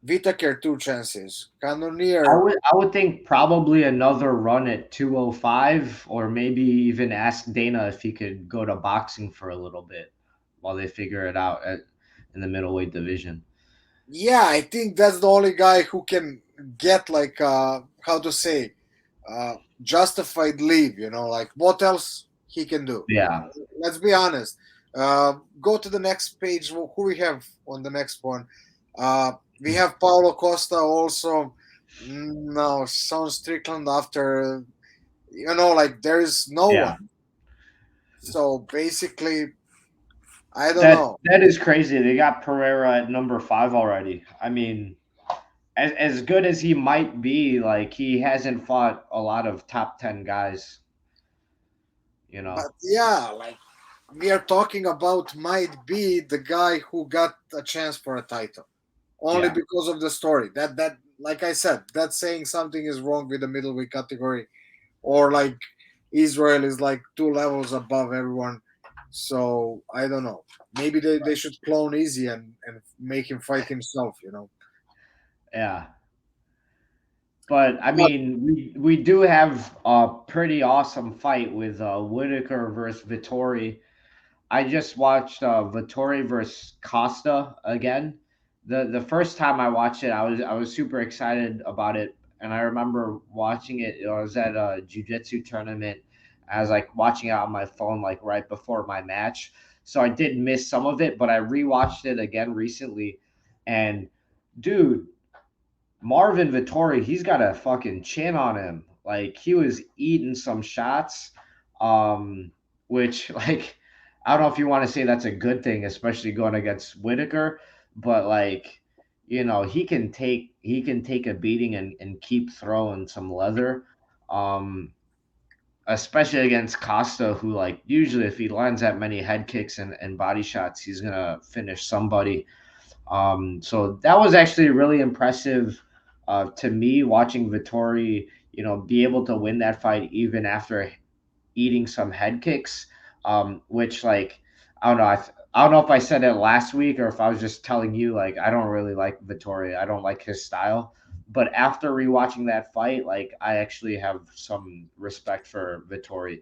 Whitaker two chances. I Cannonier, would I would think probably another run at 205, or maybe even ask Dana if he could go to boxing for a little bit while they figure it out in the middleweight division. yeah, I think that's the only guy who can get like how to say justified leave. Like what else he can do? Yeah. Let's be honest. Go to the next page. Who we have on the next one? We have Paulo Costa also. No, Sean Strickland after. Like there is no Yeah. one. So basically, I don't That know. that is crazy. They got Pereira at number 5 already. I mean, as good as he might be, like he hasn't fought a lot of top 10 guys, you know. But yeah, like we are talking about might be the guy who got a chance for a title only Yeah. because of the story. That like I said, that's saying something is wrong with the middleweight category, or like Israel is like 2 levels above everyone. So I don't know. Maybe they should clone Easy and make him fight himself. Yeah. But I But mean, we do have a pretty awesome fight with Whitaker versus Vittori. I just watched Vittori versus Costa again. The first time I watched it, I was super excited about it, and I remember watching it. I was at a jiu-jitsu tournament. I was like watching it on my phone, like right before my match. So I did miss some of it, but I rewatched it again recently, and dude, Marvin Vittori, he's got a fucking chin on him. Like he was eating some shots, um, which like I don't know if you want to say that's a good thing, especially going against Whitaker, but like he can take a beating and keep throwing some leather. Um, Especially against Costa, who like usually if he lands that many head kicks and body shots, he's gonna finish somebody. So that was actually really impressive to me watching Vittori, be able to win that fight even after eating some head kicks. Which like I don't know, I don't know if I said it last week or if I was just telling you like I don't really like Vittori. I don't like his style. But after rewatching that fight, like I actually have some respect for Vittori.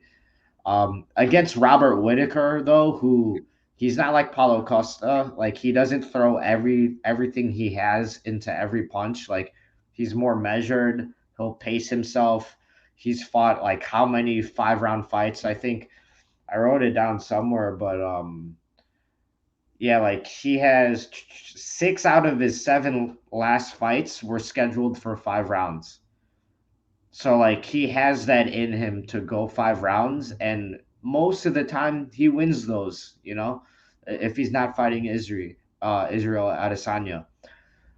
Against Robert Whitaker, though, who he's not like Paulo Costa. Like he doesn't throw everything he has into every punch. Like he's more measured. He'll pace himself. He's fought like how many 5 round fights? I think I wrote it down somewhere, but yeah, like he has 6 out of his 7 last fights were scheduled for 5 rounds. So like he has that in him to go 5 rounds, and most of the time he wins those. If he's not fighting Israel Adesanya.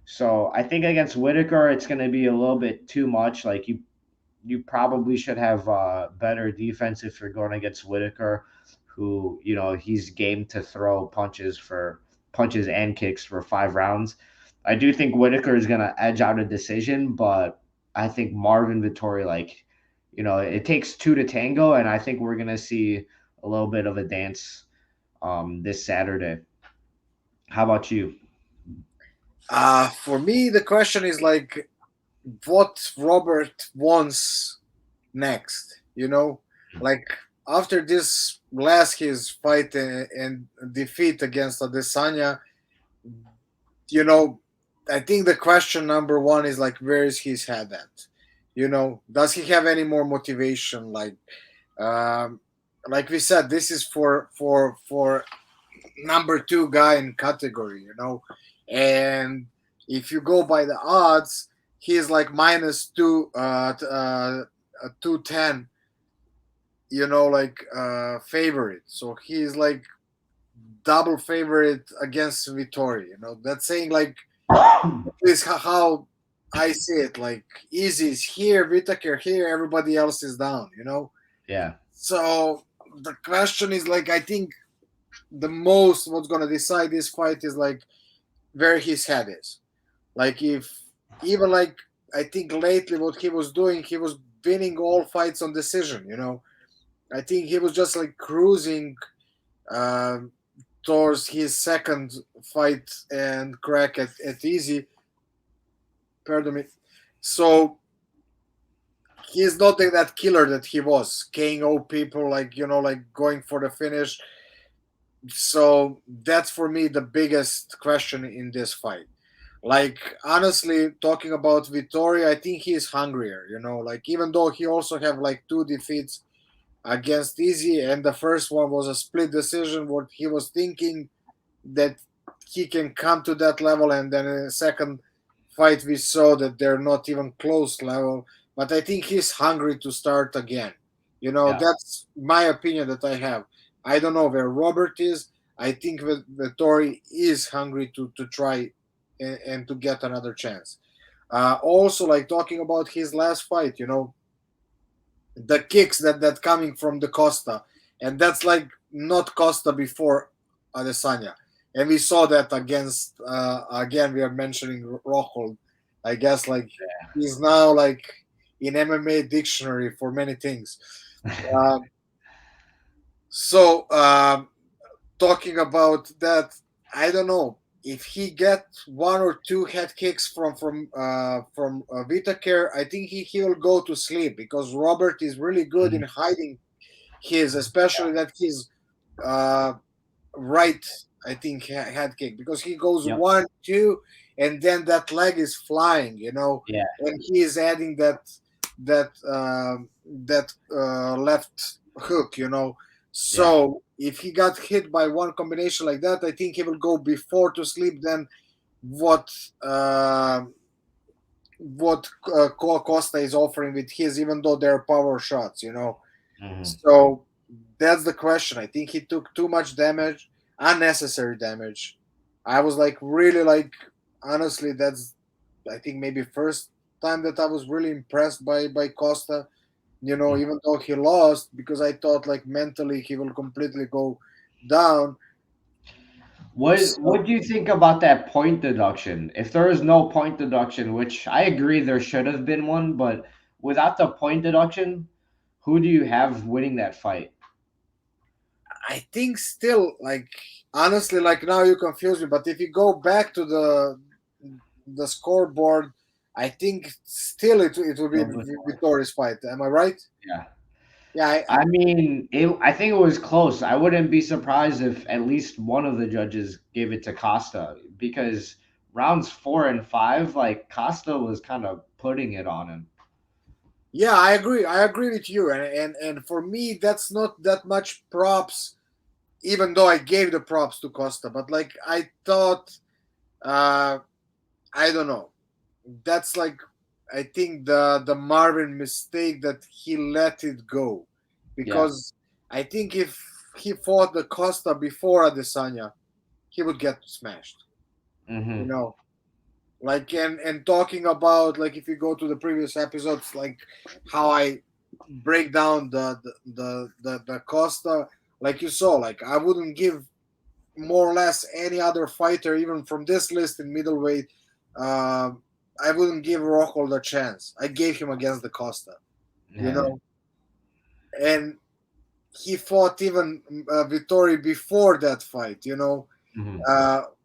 So I think against Whitaker, it's going to be a little bit too much. Like you probably should have better defense if you're going against Whitaker, who he's game to throw punches and kicks for 5 rounds. I do think Whitaker is going to edge out a decision, but I think Marvin Vittori, like, it takes two to tango, and I think we're going to see a little bit of a dance this Saturday. How about you? for me, the question is like what Robert wants. next. Like after this last his fight and defeat against Adesanya, you know, I think the question number one is like, where is his head at? Does he have any more motivation? Um, like we said, this is for number two guy in category, and if you go by the odds, he's like minus 210, like favorite. So he's like double favorite against Vittori. That's saying like is how I see it. Like Easy is here, Whitaker here, everybody else is down. Yeah. So the question is like, I think the most what's gonna decide this fight is like where his head is. Like if even like I think lately what he was doing, he was winning all fights on decision. I think he was just like cruising um towards his second fight and crack at Easy. Pardon me. So he's not like that killer that he was, KO people, like like going for the finish. So that's for me the biggest question in this fight. Like honestly, talking about Vittori, I think he's hungrier. Like even though he also have like two defeats against Easy, and the first one was a split decision, what he was thinking that he can come to that level, and then in the second fight we saw that they're not even close level. But I think he's hungry to start again. Yeah. That's my opinion that I have. I don't know where Robert is. I think that Vettori is hungry to try and to get another chance. Also, like talking about his last fight, the kicks that coming from the Costa, and that's like not Costa before Adesanya, and we saw that against again we are mentioning Rockhold. I guess like he's now like in MMA dictionary for many things. Um, so talking about that, I don't know if he get one or two head kicks from Whitaker. I think he will go to sleep because Robert is really good in Mhm. hiding his, especially that his uh, right. I think head kick because he goes Yep. one two, and then that leg is flying, Yeah. and he is adding that left hook. Yeah. So if he got hit by one combination like that, I think he will go before to sleep than what uh, what Costa is offering with his, even though they're power shots. Hmm. So that's the question. I think he took too much damage, unnecessary damage. I was like really like honestly, that's I think maybe first time that I was really impressed by Costa. Even though he lost, because I thought like mentally he will completely go down. What So do you think about that point deduction? If there is no point deduction, which I agree there should have been one, but without the point deduction, who do you have winning that fight? I think still like honestly like now you confuse me, but if you go back to the scoreboard, I think still it will be No, but Vittori's fight. Am I right? yeah. Yeah, I mean, I think it was close. I wouldn't be surprised if at least one of the judges gave it to Costa because rounds 4 and 5, like Costa was kind of putting it on him. yeah, I agree. I agree with you, and for me that's not that much props, even though I gave the props to Costa. But like I thought, uh, I don't know. That's like I think the Marvin mistake that he let it go, Yeah. because I think if he fought the Costa before Adesanya, he would get smashed. You Hmm. know, like and talking about like if you go to the previous episodes, like how I break down the Costa, like you saw, like I wouldn't give more or less any other fighter, even from this list in middleweight. Um, I wouldn't give Rockhold a chance. I gave him against the Costa, you Yeah. know, and he fought even Vittori before that fight. Hmm.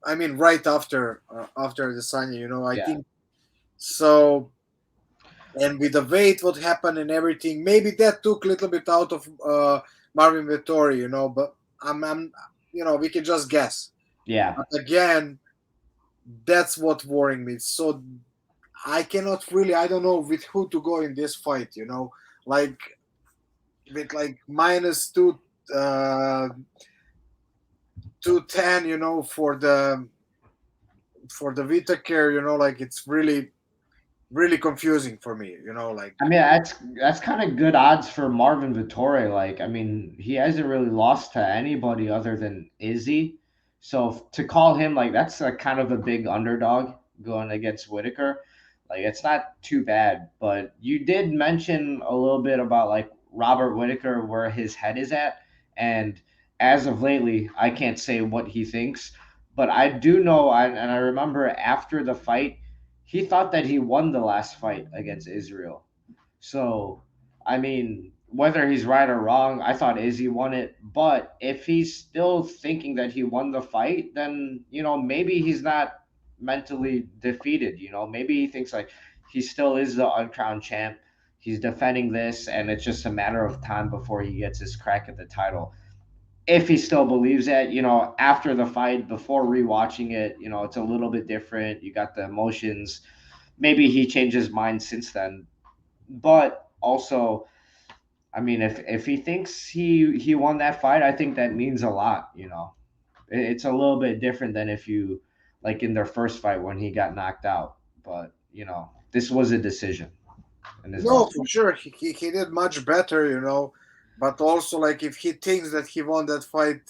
I mean, right after the Sanya, I Yeah. think so. and with the weight, what happened and everything, maybe that took a little bit out of Marvin Vettori, But we can just guess. Yeah. But again, that's what worrying me. So I cannot really, I don't know with who to go in this fight. Like with like minus uh, 210, for the Whitaker, like it's really really confusing for me. Like I mean, that's kind of good odds for Marvin Vittori. Like, I mean, he hasn't really lost to anybody other than Izzy. So to call him like that's a kind of a big underdog going against Whitaker. Like, it's not too bad. But you did mention a little bit about like Robert Whitaker, where his head is at, and as of lately, I can't say what he thinks, but I do know, and I remember after the fight he thought that he won the last fight against Israel. So, I mean, whether he's right or wrong, I thought Izzy won it. But if he's still thinking that he won the fight, then, maybe he's not mentally defeated. Maybe he thinks like he still is the uncrowned champ. He's defending this, and it's just a matter of time before he gets his crack at the title. If he still believes that, after the fight, before rewatching it, it's a little bit different. You got the emotions. Maybe he changed his mind since then. But also, I mean, if he thinks he won that fight, I think that means a lot. It's a little bit different than if you like in their first fight when he got knocked out. But, this was a decision in his no, last for fight. sure, he did much better, But also, like if he thinks that he won that fight,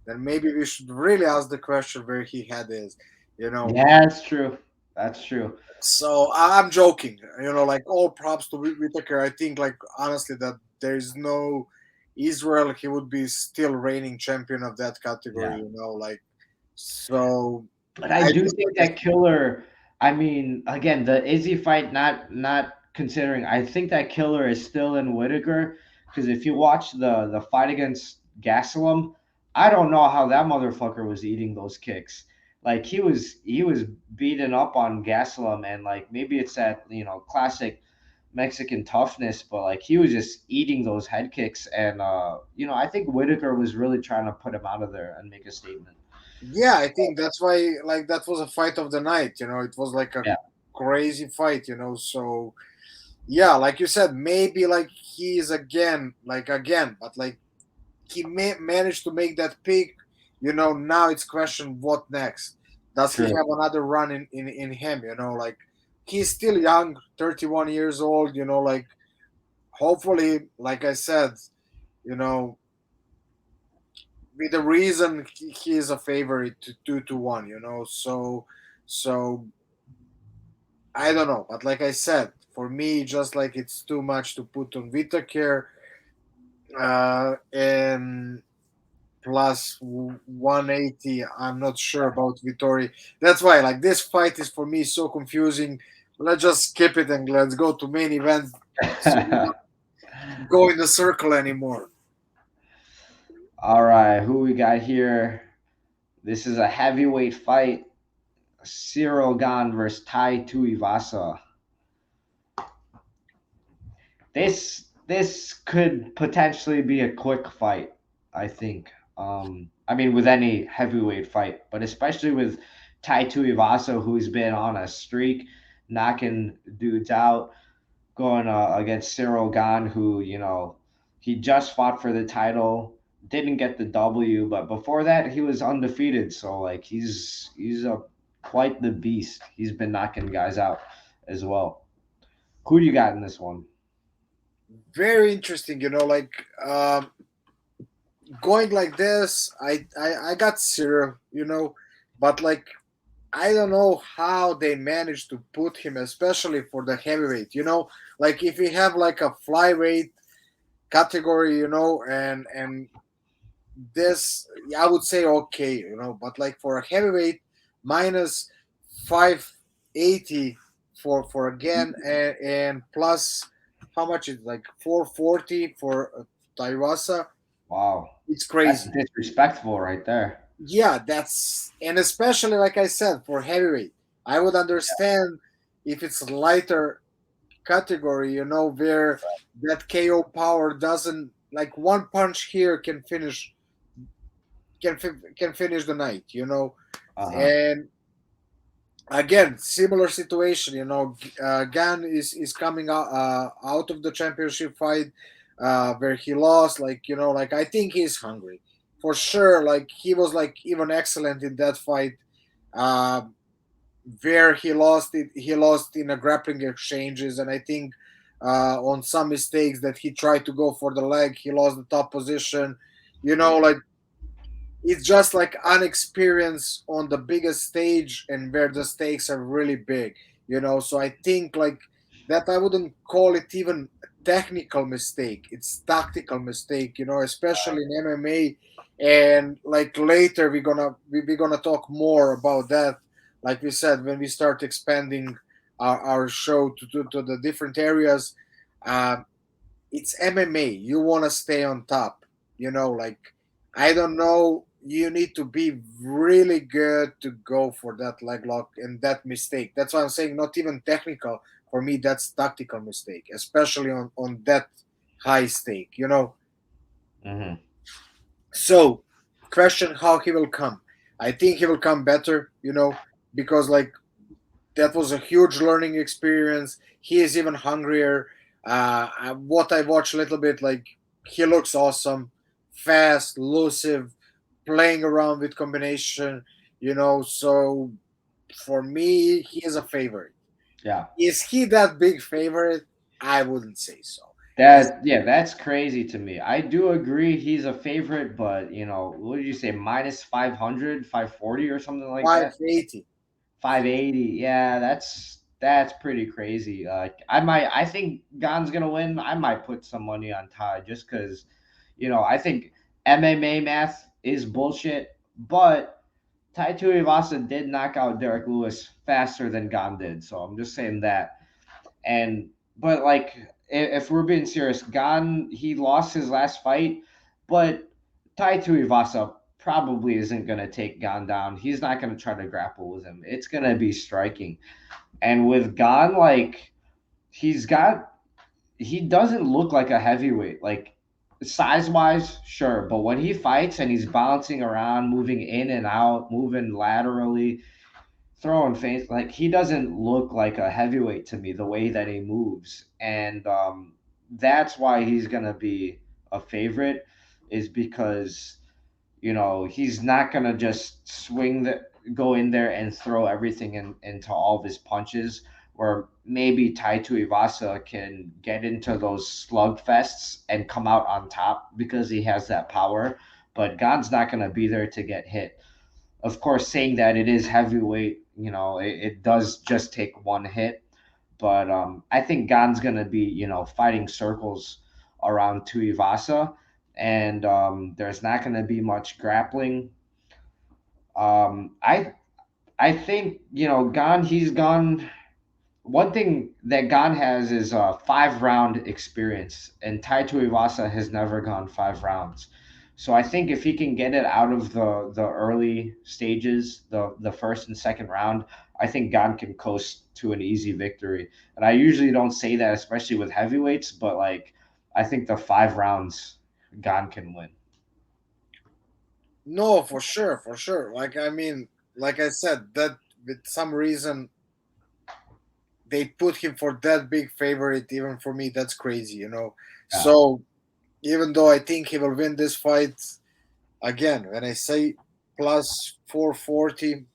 then maybe we should really ask the question where he had is, you know. Yeah, that's true. That's true. So I'm joking, like all props to Whitaker. I think, like honestly, that there is no Israel. He would be still reigning champion of that category, Yeah. like so. But I I do just, think that Killer. I mean, again, the Izzy fight, not considering. I think that Killer is still in Whitaker because if you watch the fight against Gastelum, I don't know how that motherfucker was eating those kicks. Like he was beating up on Gastelum, and like maybe it's that classic Mexican toughness, but like he was just eating those head kicks, and I think Whitaker was really trying to put him out of there and make a statement. yeah, I think that's why, like that was a fight of the night. It was like a Yeah, crazy fight. So yeah, like you said, maybe like he is again, but like he managed to make that pick. Now it's question what next. Does he true. have another run in him? Like he's still young, 31 years old. Like hopefully, like I said, you know, with the reason he is a favorite to 2-1. So I don't know, but like I said, for me, just like it's too much to put on Whitaker, and plus 180. I'm not sure about Vittori. That's why, like, this fight is for me so confusing. Let's just skip it and let's go to main event. So we don't go in the circle anymore. All right, who we got here? This is a heavyweight fight. Cyril Gane versus Tai Tuivasa. This could potentially be a quick fight, I think. I mean, with any heavyweight fight, but especially with Tai Tuivasa, who's been on a streak, knocking dudes out, going against Cyril Gane, who he just fought for the title, didn't get the W, but before that he was undefeated. So like he's a quite the beast. He's been knocking guys out as well. Who do you got in this one? Very interesting, like going like this. I got Cyril, but like I don't know how they managed to put him, especially for the heavyweight. Like if we have like a flyweight category, and this I would say okay, but like for a heavyweight, minus 580 for again, and plus how much is like 440 for Tuivasa. Wow, It's that's crazy. disrespectful right there. Yeah, that's, and especially like I said, for heavyweight, I would understand if it's lighter category, where that KO power doesn't, like, one punch here can finish the night. Uh-huh. And again, similar situation. Gan is coming out of the championship fight, where he lost. Like, like, I think he's hungry for sure. Like, he was like even excellent in that fight. Uh, where he lost in a grappling exchanges, and I think on some mistakes that he tried to go for the leg, he lost the top position. Like, it's just like unexperienced on the biggest stage and where the stakes are really big. So I think, like, that I wouldn't call it even a technical mistake, it's tactical mistake, especially in MMA. And like later we're gonna talk more about that, like we said, when we start expanding our show to the different areas. uh, it's MMA. You want to stay on top. Like, I don't know. You need to be really good to go for that leg lock and that mistake. That's why I'm saying not even technical. For me, that's tactical mistake, especially on that high stake. Hmm. So, question how he will come. I think he will come better, because, like, that was a huge learning experience. He is even hungrier. What I watched a little bit, like, he looks awesome, fast, elusive, playing around with combination. So for me, he is a favorite. Yeah. Is he that big favorite? I wouldn't say so. He's That's crazy to me. I do agree he's a favorite, but what did you say? Minus 500, 540, or something like that? 580. 580. Yeah, that's pretty crazy. I think Gane's gonna win. I might put some money on Ty just because, I think MMA math is bullshit, but Tai Tuivasa did knock out Derek Lewis faster than Gane did. So I'm just saying that. And but like if we're being serious, Gane he lost his last fight, but Tai Tuivasa probably isn't gonna take Gane down. He's not gonna try to grapple with him. It's gonna be striking. And with Gane, like he's got he doesn't look like a heavyweight. Like size wise, sure, but when he fights and he's bouncing around, moving in and out, moving laterally, throwing face, like he doesn't look like a heavyweight to me the way that he moves. And that's why he's gonna be a favorite, is because he's not gonna just go in there and throw everything into all of his punches. Or maybe Tai Tuivasa can get into those slugfests and come out on top because he has that power. But God's not gonna be there to get hit. Of course, saying that it is heavyweight, it does just take one hit. But I think Gan's gonna be, fighting circles around Tuivasa, and there's not gonna be much grappling. I think Gan he's gone. One thing that Gan has is a 5 round experience, and Tai Tuivasa has never gone 5 rounds. So I think if he can get it out of the early stages, the first and second round, I think Gan can coast to an easy victory. And I usually don't say that, especially with heavyweights, but like I think the 5 rounds Gan can win. No, for sure, for sure. Like, I mean, like I said, that with some reason they put him for that big favorite. Even for me, that's crazy. Yeah. So even though I think he will win this fight, again, when I say plus 440,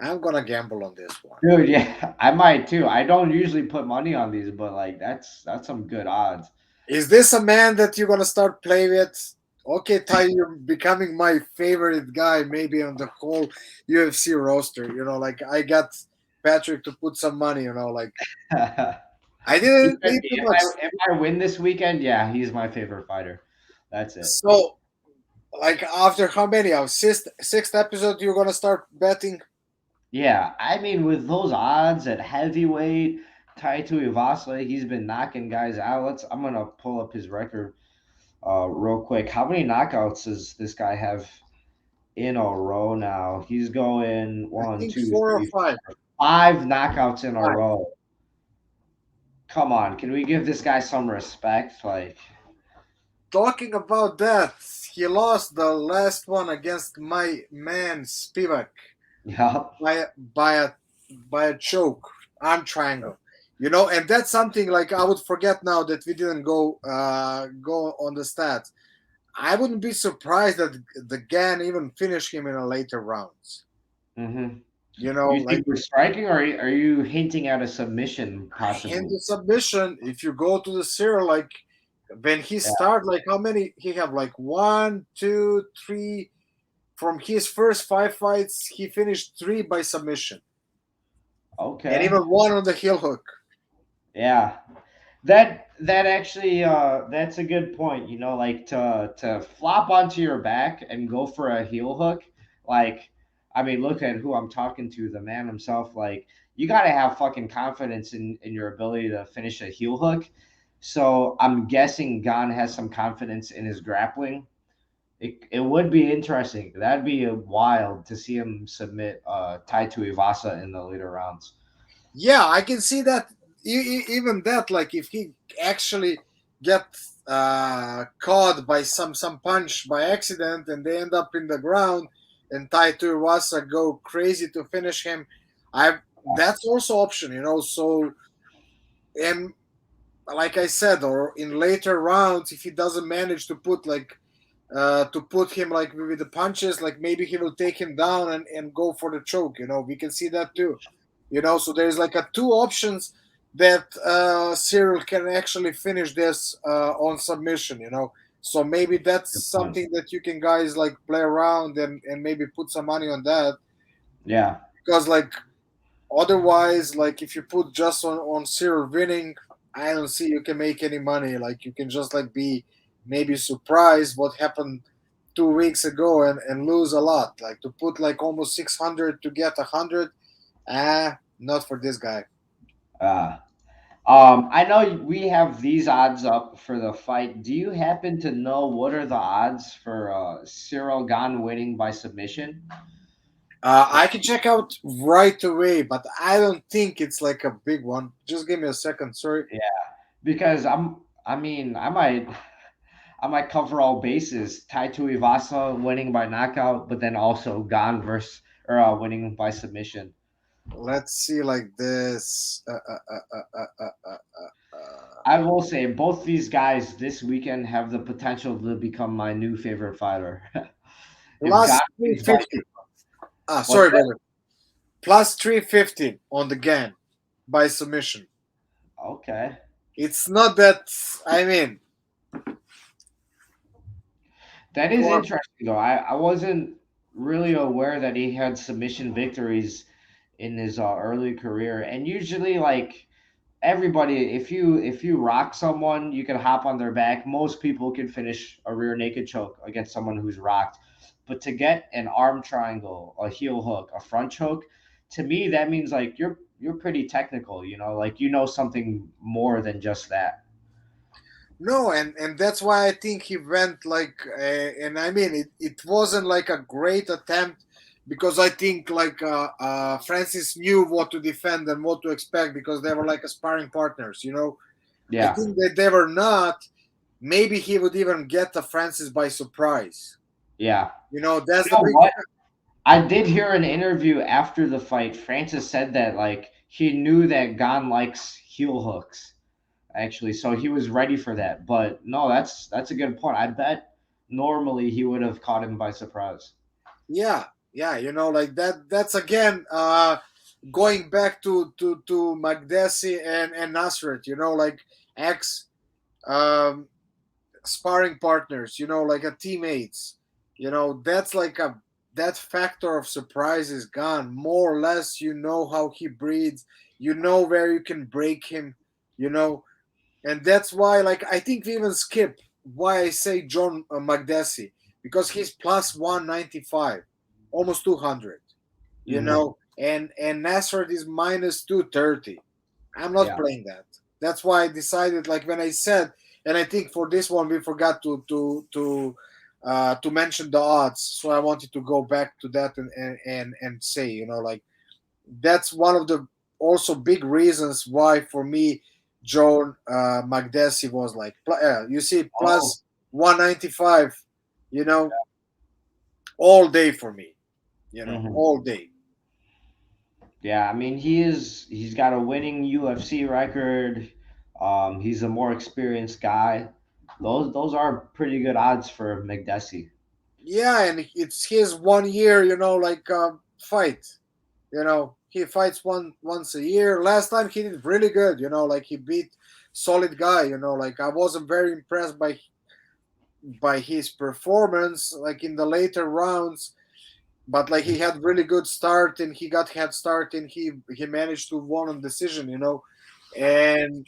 I'm gonna gamble on this one. Dude, yeah, I might too. I don't usually put money on these, but like that's some good odds. Is this a man that you're gonna start play with? Okay, Ty, you're becoming my favorite guy, maybe on the whole UFC roster. Like, I got Patrick to put some money. Like, I didn't need too If much. I win this weekend, yeah, he's my favorite fighter. That's it. So, like, after how many? Of sixth episode, you're gonna start betting? Yeah, I mean, with those odds at heavyweight, Tai Tuivasa, he's been knocking guys out. I'm gonna pull up his record real quick. How many knockouts does this guy have in a row now? He's going I one, think two, four or three, five. 5 knockouts in a Five. row. Come on, can we give this guy some respect? Like, Talking about that, he lost the last one against my man Spivak yeah, by by a by a choke arm triangle. You know, and that's something like I would forget now that we didn't go on the stats. I wouldn't be surprised that the Gane even finished him in a later rounds. mm-hmm. You know, You like think we're striking, or are you hinting at a submission in possibly? the submission, if you go to the Cyril, like when he Yeah. start, like how many he have, like one, two, three. From his first five fights, he finished three by submission, and Okay. even one on the heel hook. Yeah. That actually that's a good point. You know, like to flop onto your back and go for a heel hook. Like, I mean, look at who I'm talking to, the man himself. Like, you got to have fucking confidence in your ability to finish a heel hook. So I'm guessing Gon has some confidence in his grappling. It would be interesting. That'd be wild to see him submit Tai Tuivasa in the later rounds. Yeah, I can see that. Even that, like if he actually get caught by some punch by accident and they end up in the ground, and Tai Tuivasa go crazy to finish him, I that's also option, you know. So and like I said, or in later rounds, if he doesn't manage to put him like with the punches, like maybe he will take him down and go for the choke. You know, we can see that too. You know, so there's like a two options that Cyril can actually finish this on submission. You know, so maybe that's Good point. something that you can guys like play around and maybe put some money on that, Yeah. because like otherwise, like if you put just on Cyril winning, I don't see you can make any money. Like you can just like be maybe surprised what happened 2 weeks ago and lose a lot. Like to put like almost 600 to get 100, not for this guy. Uh, I know we have these odds up for the fight. Do you happen to know what are the odds for Cyril Gane winning by submission? I can check out right away, but I don't think it's like a big one. Just give me a second. Sorry. Yeah, because I mean, I might cover all bases. Tai Tuivasa winning by knockout, but then also Gane versus or winning by submission. Let's see like this. I will say both these guys this weekend have the potential to become my new favorite fighter. If Gane Plus wins by 350. what's Sorry, that? brother. Plus 350 on the GAN by submission. Okay. It's not that, I mean, That is for, interesting though. I wasn't really aware that he had submission victories in his early career. And usually like everybody, if you rock someone, you can hop on their back. Most people can finish a rear naked choke against someone who's rocked. But to get an arm triangle, a heel hook, a front choke, to me that means like you're pretty technical, you know, like you know something more than just that. no, and that's why I think he went like, and I mean, it wasn't like a great attempt because I think like Francis knew what to defend and what to expect because they were like sparring partners, you know. I Yeah. think that they were not. Maybe he would even get the Francis by surprise. Yeah. You know, You that's the know big. what? I did hear an interview after the fight. Francis said that like he knew that Gon likes heel hooks, actually, so he was ready for that. But no, that's a good point. I bet normally he would have caught him by surprise. Yeah, yeah, you know, like that. That's again going back to Magdesi and Nasrat. You know, like ex um, sparring partners. You know, like a teammates. You know, that's like a that factor of surprise is gone. More or less, you know how he breathes. You know where you can break him. You know, and that's why, like, I think we even skip why I say John Magdesi because he's plus 195, almost 200, you Hmm. know, and Nasser is minus 230. I'm not Yeah. playing that. That's why I decided, like, when I said, and I think for this one we forgot to mention the odds, so I wanted to go back to that and say, you know, like that's one of the also big reasons why for me Joan Magdesi was like, you see, Oh. plus 195, you know, all day for me, Hmm. all day. Yeah, I mean he's got a winning UFC record. He's a more experienced guy. Those are pretty good odds for McDessie. Yeah, and it's his 1 year, like fight. He fights once a year. Last time he did really good, like he beat solid guy, like I wasn't very impressed by his performance, like in the later rounds, but like he had really good start and he got head start and he managed to win on decision, and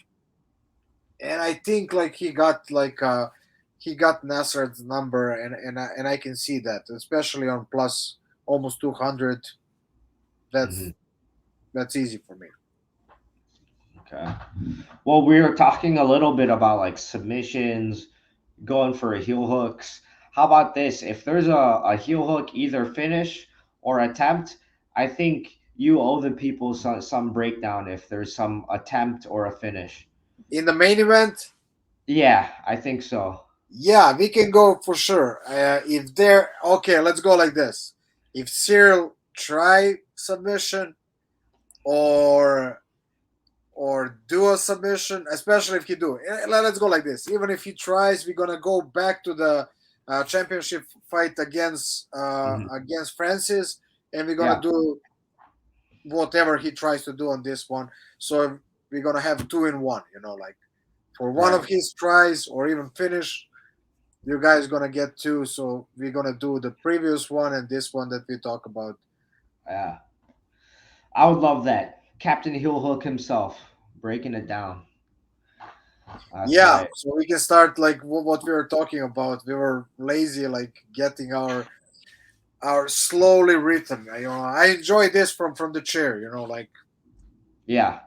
I think like he got Nasser's number, and I can see that, especially on plus almost 200. Hmm. That's easy for me. Okay. Well, we were talking a little bit about like submissions, going for heel hooks. How about this? If there's a heel hook, either finish or attempt, I think you owe the people some breakdown if there's some attempt or a finish. In the main event, Yeah, I think so. yeah, we can go for sure. If they're okay, let's go like this. If Cyril try submission or do a submission, especially if he do, let's go like this. Even if he tries, we're gonna go back to the championship fight Hmm. against Francis, and we're gonna Yeah, do whatever he tries to do on this one. So we're gonna have two in one. Like for one right. of his tries or even finish, you guys gonna get two. So we're gonna do the previous one and this one that we talk about. Yeah, I would love that. Captain Heel Hook himself breaking it down. That's Yeah, right. so we can start like what we were talking about. We were lazy, like getting our slowly rhythm. I enjoy this from the chair. Like Yeah.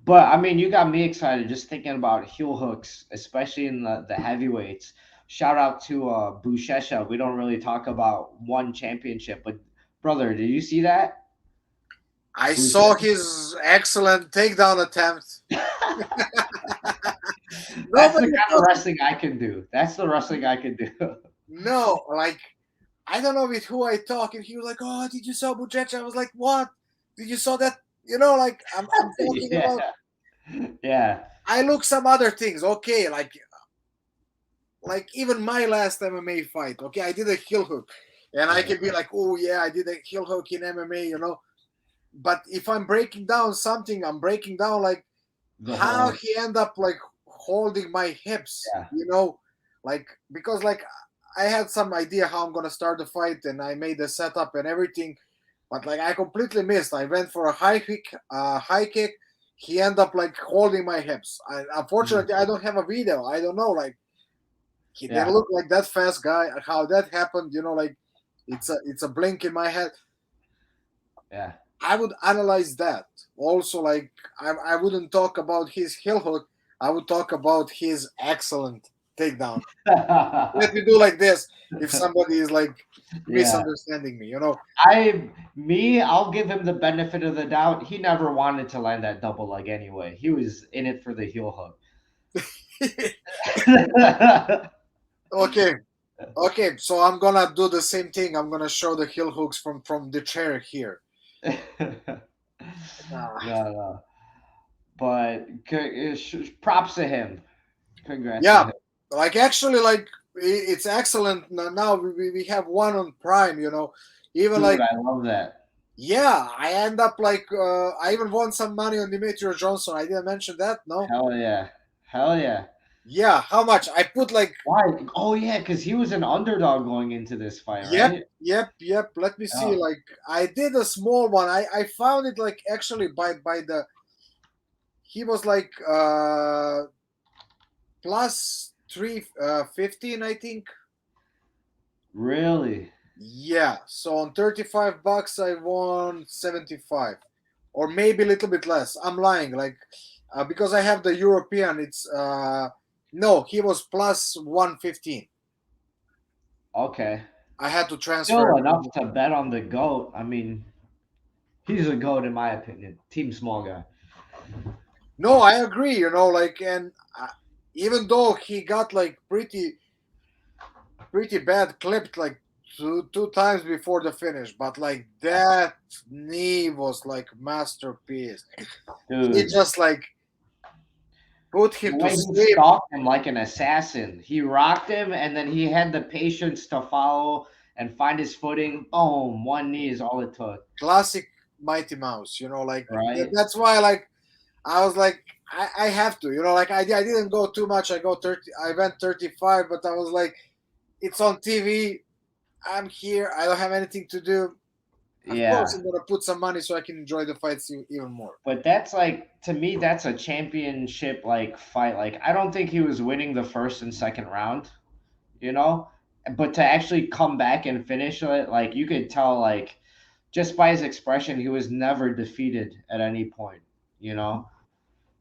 But I mean, you got me excited just thinking about heel hooks, especially in the heavyweights. Shout out to Bushesha. We don't really talk about one championship, but brother, did you see that? I saw Bushesha. his excellent takedown attempt. That's the Nobody kind of talking. wrestling I can do. That's the wrestling I can do. No, like I don't know with who I talk, and he was like, "Oh, did you saw Buchecha?" I was like, "What? Did you saw that?" Like I'm talking Yeah. about. Yeah. I look some other things. Okay, like even my last MMA fight. Okay, I did a heel hook, and I Uh, can be like, "Oh yeah, I did a heel hook in MMA," But if I'm breaking down something, I'm breaking down like the how whole. he end up like holding my hips, Yeah. like because like I had some idea how I'm gonna start the fight, and I made the setup and everything, but like I completely missed. I went for a high kick. He ended up like holding my hips. Mhm. Unfortunately, I don't have a video. I don't know. Like he didn't Yeah. look like that fast guy. How that happened, like it's a blink in my head. Yeah. I would analyze that. Also, like I wouldn't talk about his heel hook. I would talk about his excellent takedown. Let me do like this if somebody is like Yeah. misunderstanding me. I'll give him the benefit of the doubt. He never wanted to land that double leg anyway. He was in it for the heel hook. Okay, okay. So I'm gonna do the same thing. I'm gonna show the heel hooks from the chair here. No, Ah. no. But props to him. Congrats to Yeah, him. like actually, like it's excellent. Now we have one on Prime. Even Dude, like I love that. yeah, I end up like I even won some money on Demetrius Johnson. I didn't mention that. No. Hell yeah. Hell yeah. Yeah, how much? I put like Why? Oh, yeah, because he was an underdog going into this fight, yep, right? yep. Let me see. Oh, Like I did a small one. I found it like actually by the he was like plus 315, I think. really? Yeah. So on $35 I won 75. Or maybe a little bit less. I'm lying. Like because I have the European, it's no, he was plus 115. Okay. I had to transfer Still it. enough to bet on the GOAT. I mean, he's a GOAT in my opinion. Team small guy. No, I agree. Like, and even though he got like pretty bad clipped like two times before the finish, but like that knee was like masterpiece. He Dude. just like put The him to way he sleep. stalked him like an assassin. He rocked him, and then he had the patience to follow and find his footing. Boom, one knee is all it took, Classic Mighty Mouse. Like right? that's why like I was like I have to. Like I didn't go too much. I go 30. I went 35, but I was like it's on TV. I'm here. I don't have anything to do. Of course, Yeah. I'm gonna put some money so I can enjoy the fights even more. But that's like to me, that's a championship like fight. Like I don't think he was winning the first and second round, you know? But to actually come back and finish it, like you could tell like just by his expression, he was never defeated at any point, you know?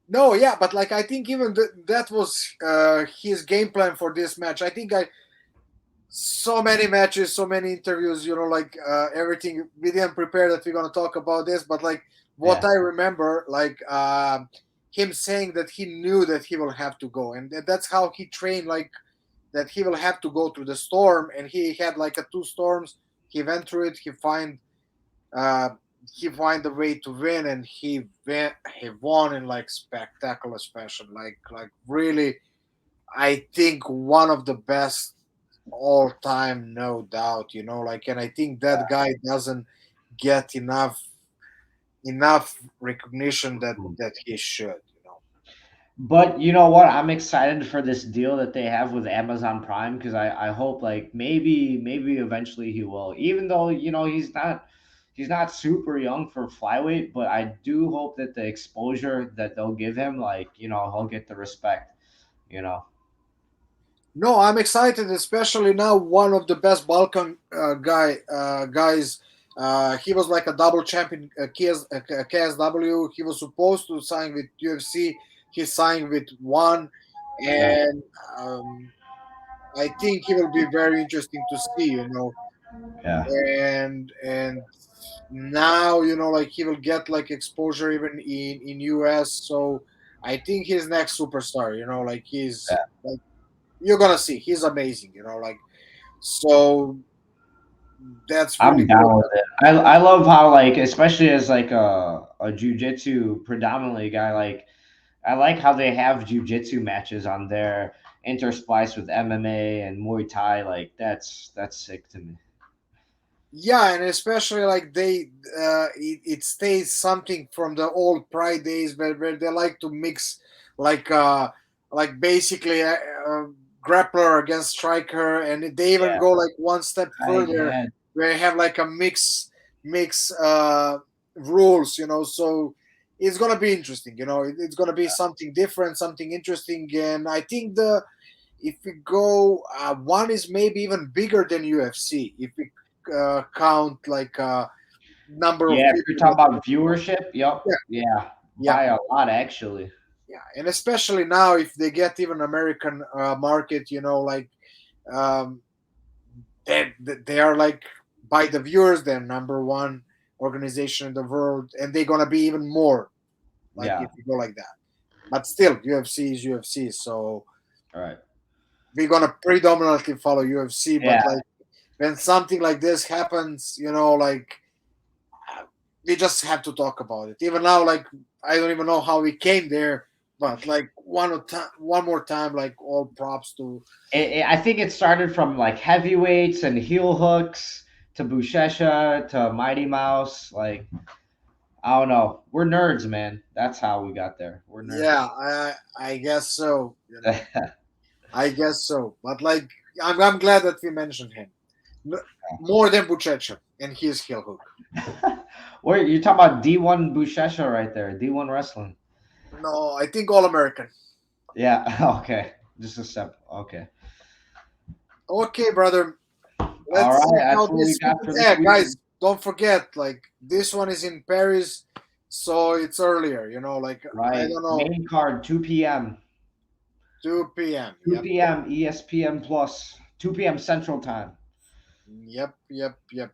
No, yeah, but like I think even that was his game plan for this match. I think I so many matches, so many interviews. Like everything. We didn't prepare that we're gonna talk about this, but like what Yeah. I remember, like him saying that he knew that he will have to go, and that's how he trained. Like that he will have to go through the storm, and he had like a two storms. He went through it. Uh, he find a way to win, and he won in like spectacular fashion. Like really, I think one of the best all time, no doubt. Like, and I think that guy doesn't get enough recognition that he should. But you know what? I'm excited for this deal that they have with Amazon Prime because I hope like maybe eventually he will. Even though, he's not super young for flyweight, but I do hope that the exposure that they'll give him, like, he'll get the respect, you know. No, I'm excited, especially now. One of the best Balkan guys. He was like a double champion, KSW. He was supposed to sign with UFC. He signed with one, Yeah. and I think he will be very interesting to see. Yeah. And now like he will get like exposure even in US. So I think he's next superstar. Like he's Yeah. like you're gonna see he's amazing. Like so that's really I'm good. down with it. I love how like especially as like a jujitsu predominantly guy, like I like how they have jujitsu matches on there interspliced with MMA and Muay Thai. Like that's sick to me. Yeah, and especially like it stays something from the old Pride days where they like to mix like basically grappler against striker, and they even Yeah, go like one step right. further Yeah, where you have like a mix rules. So it's gonna be interesting. It's gonna be something different, something interesting, and I think the if we go, one is maybe even bigger than UFC. If we count like number of yeah. If you're people talking that about viewership, yep, yeah, yeah, yeah, by a lot actually. yeah, and especially now if they get even American market, like um, they are like by the viewers they're number one organization in the world, and they're gonna be even more like Yeah, if you go like that. But still, UFC is UFC, so all right. we're gonna predominantly follow UFC. Yeah, But like when something like this happens, like we just have to talk about it. Even now, like I don't even know how we came there, but like one more time, like all props to. I think it started from like heavyweights and heel hooks to Bushesha to Mighty Mouse. Like I don't know, we're nerds, man. That's how we got there. We're nerds. Yeah, I guess so. I guess so. But like I'm glad that we mentioned him more than Buchecha and his heel hook. Where you talking about D1 Bushesha right there, D1 wrestling. No, I think All American. Yeah, okay. Just a step. Okay. Okay, brother. All Let's see right, how that's what we this got weekend. for this Yeah, week. guys, don't forget, like this one is in Paris, so it's earlier. Like I Right. don't know, Main card 2 p.m. 2 p.m. 2 Yep, p.m. ESPN Plus. 2 p.m. Central Time. yep, yep, yep.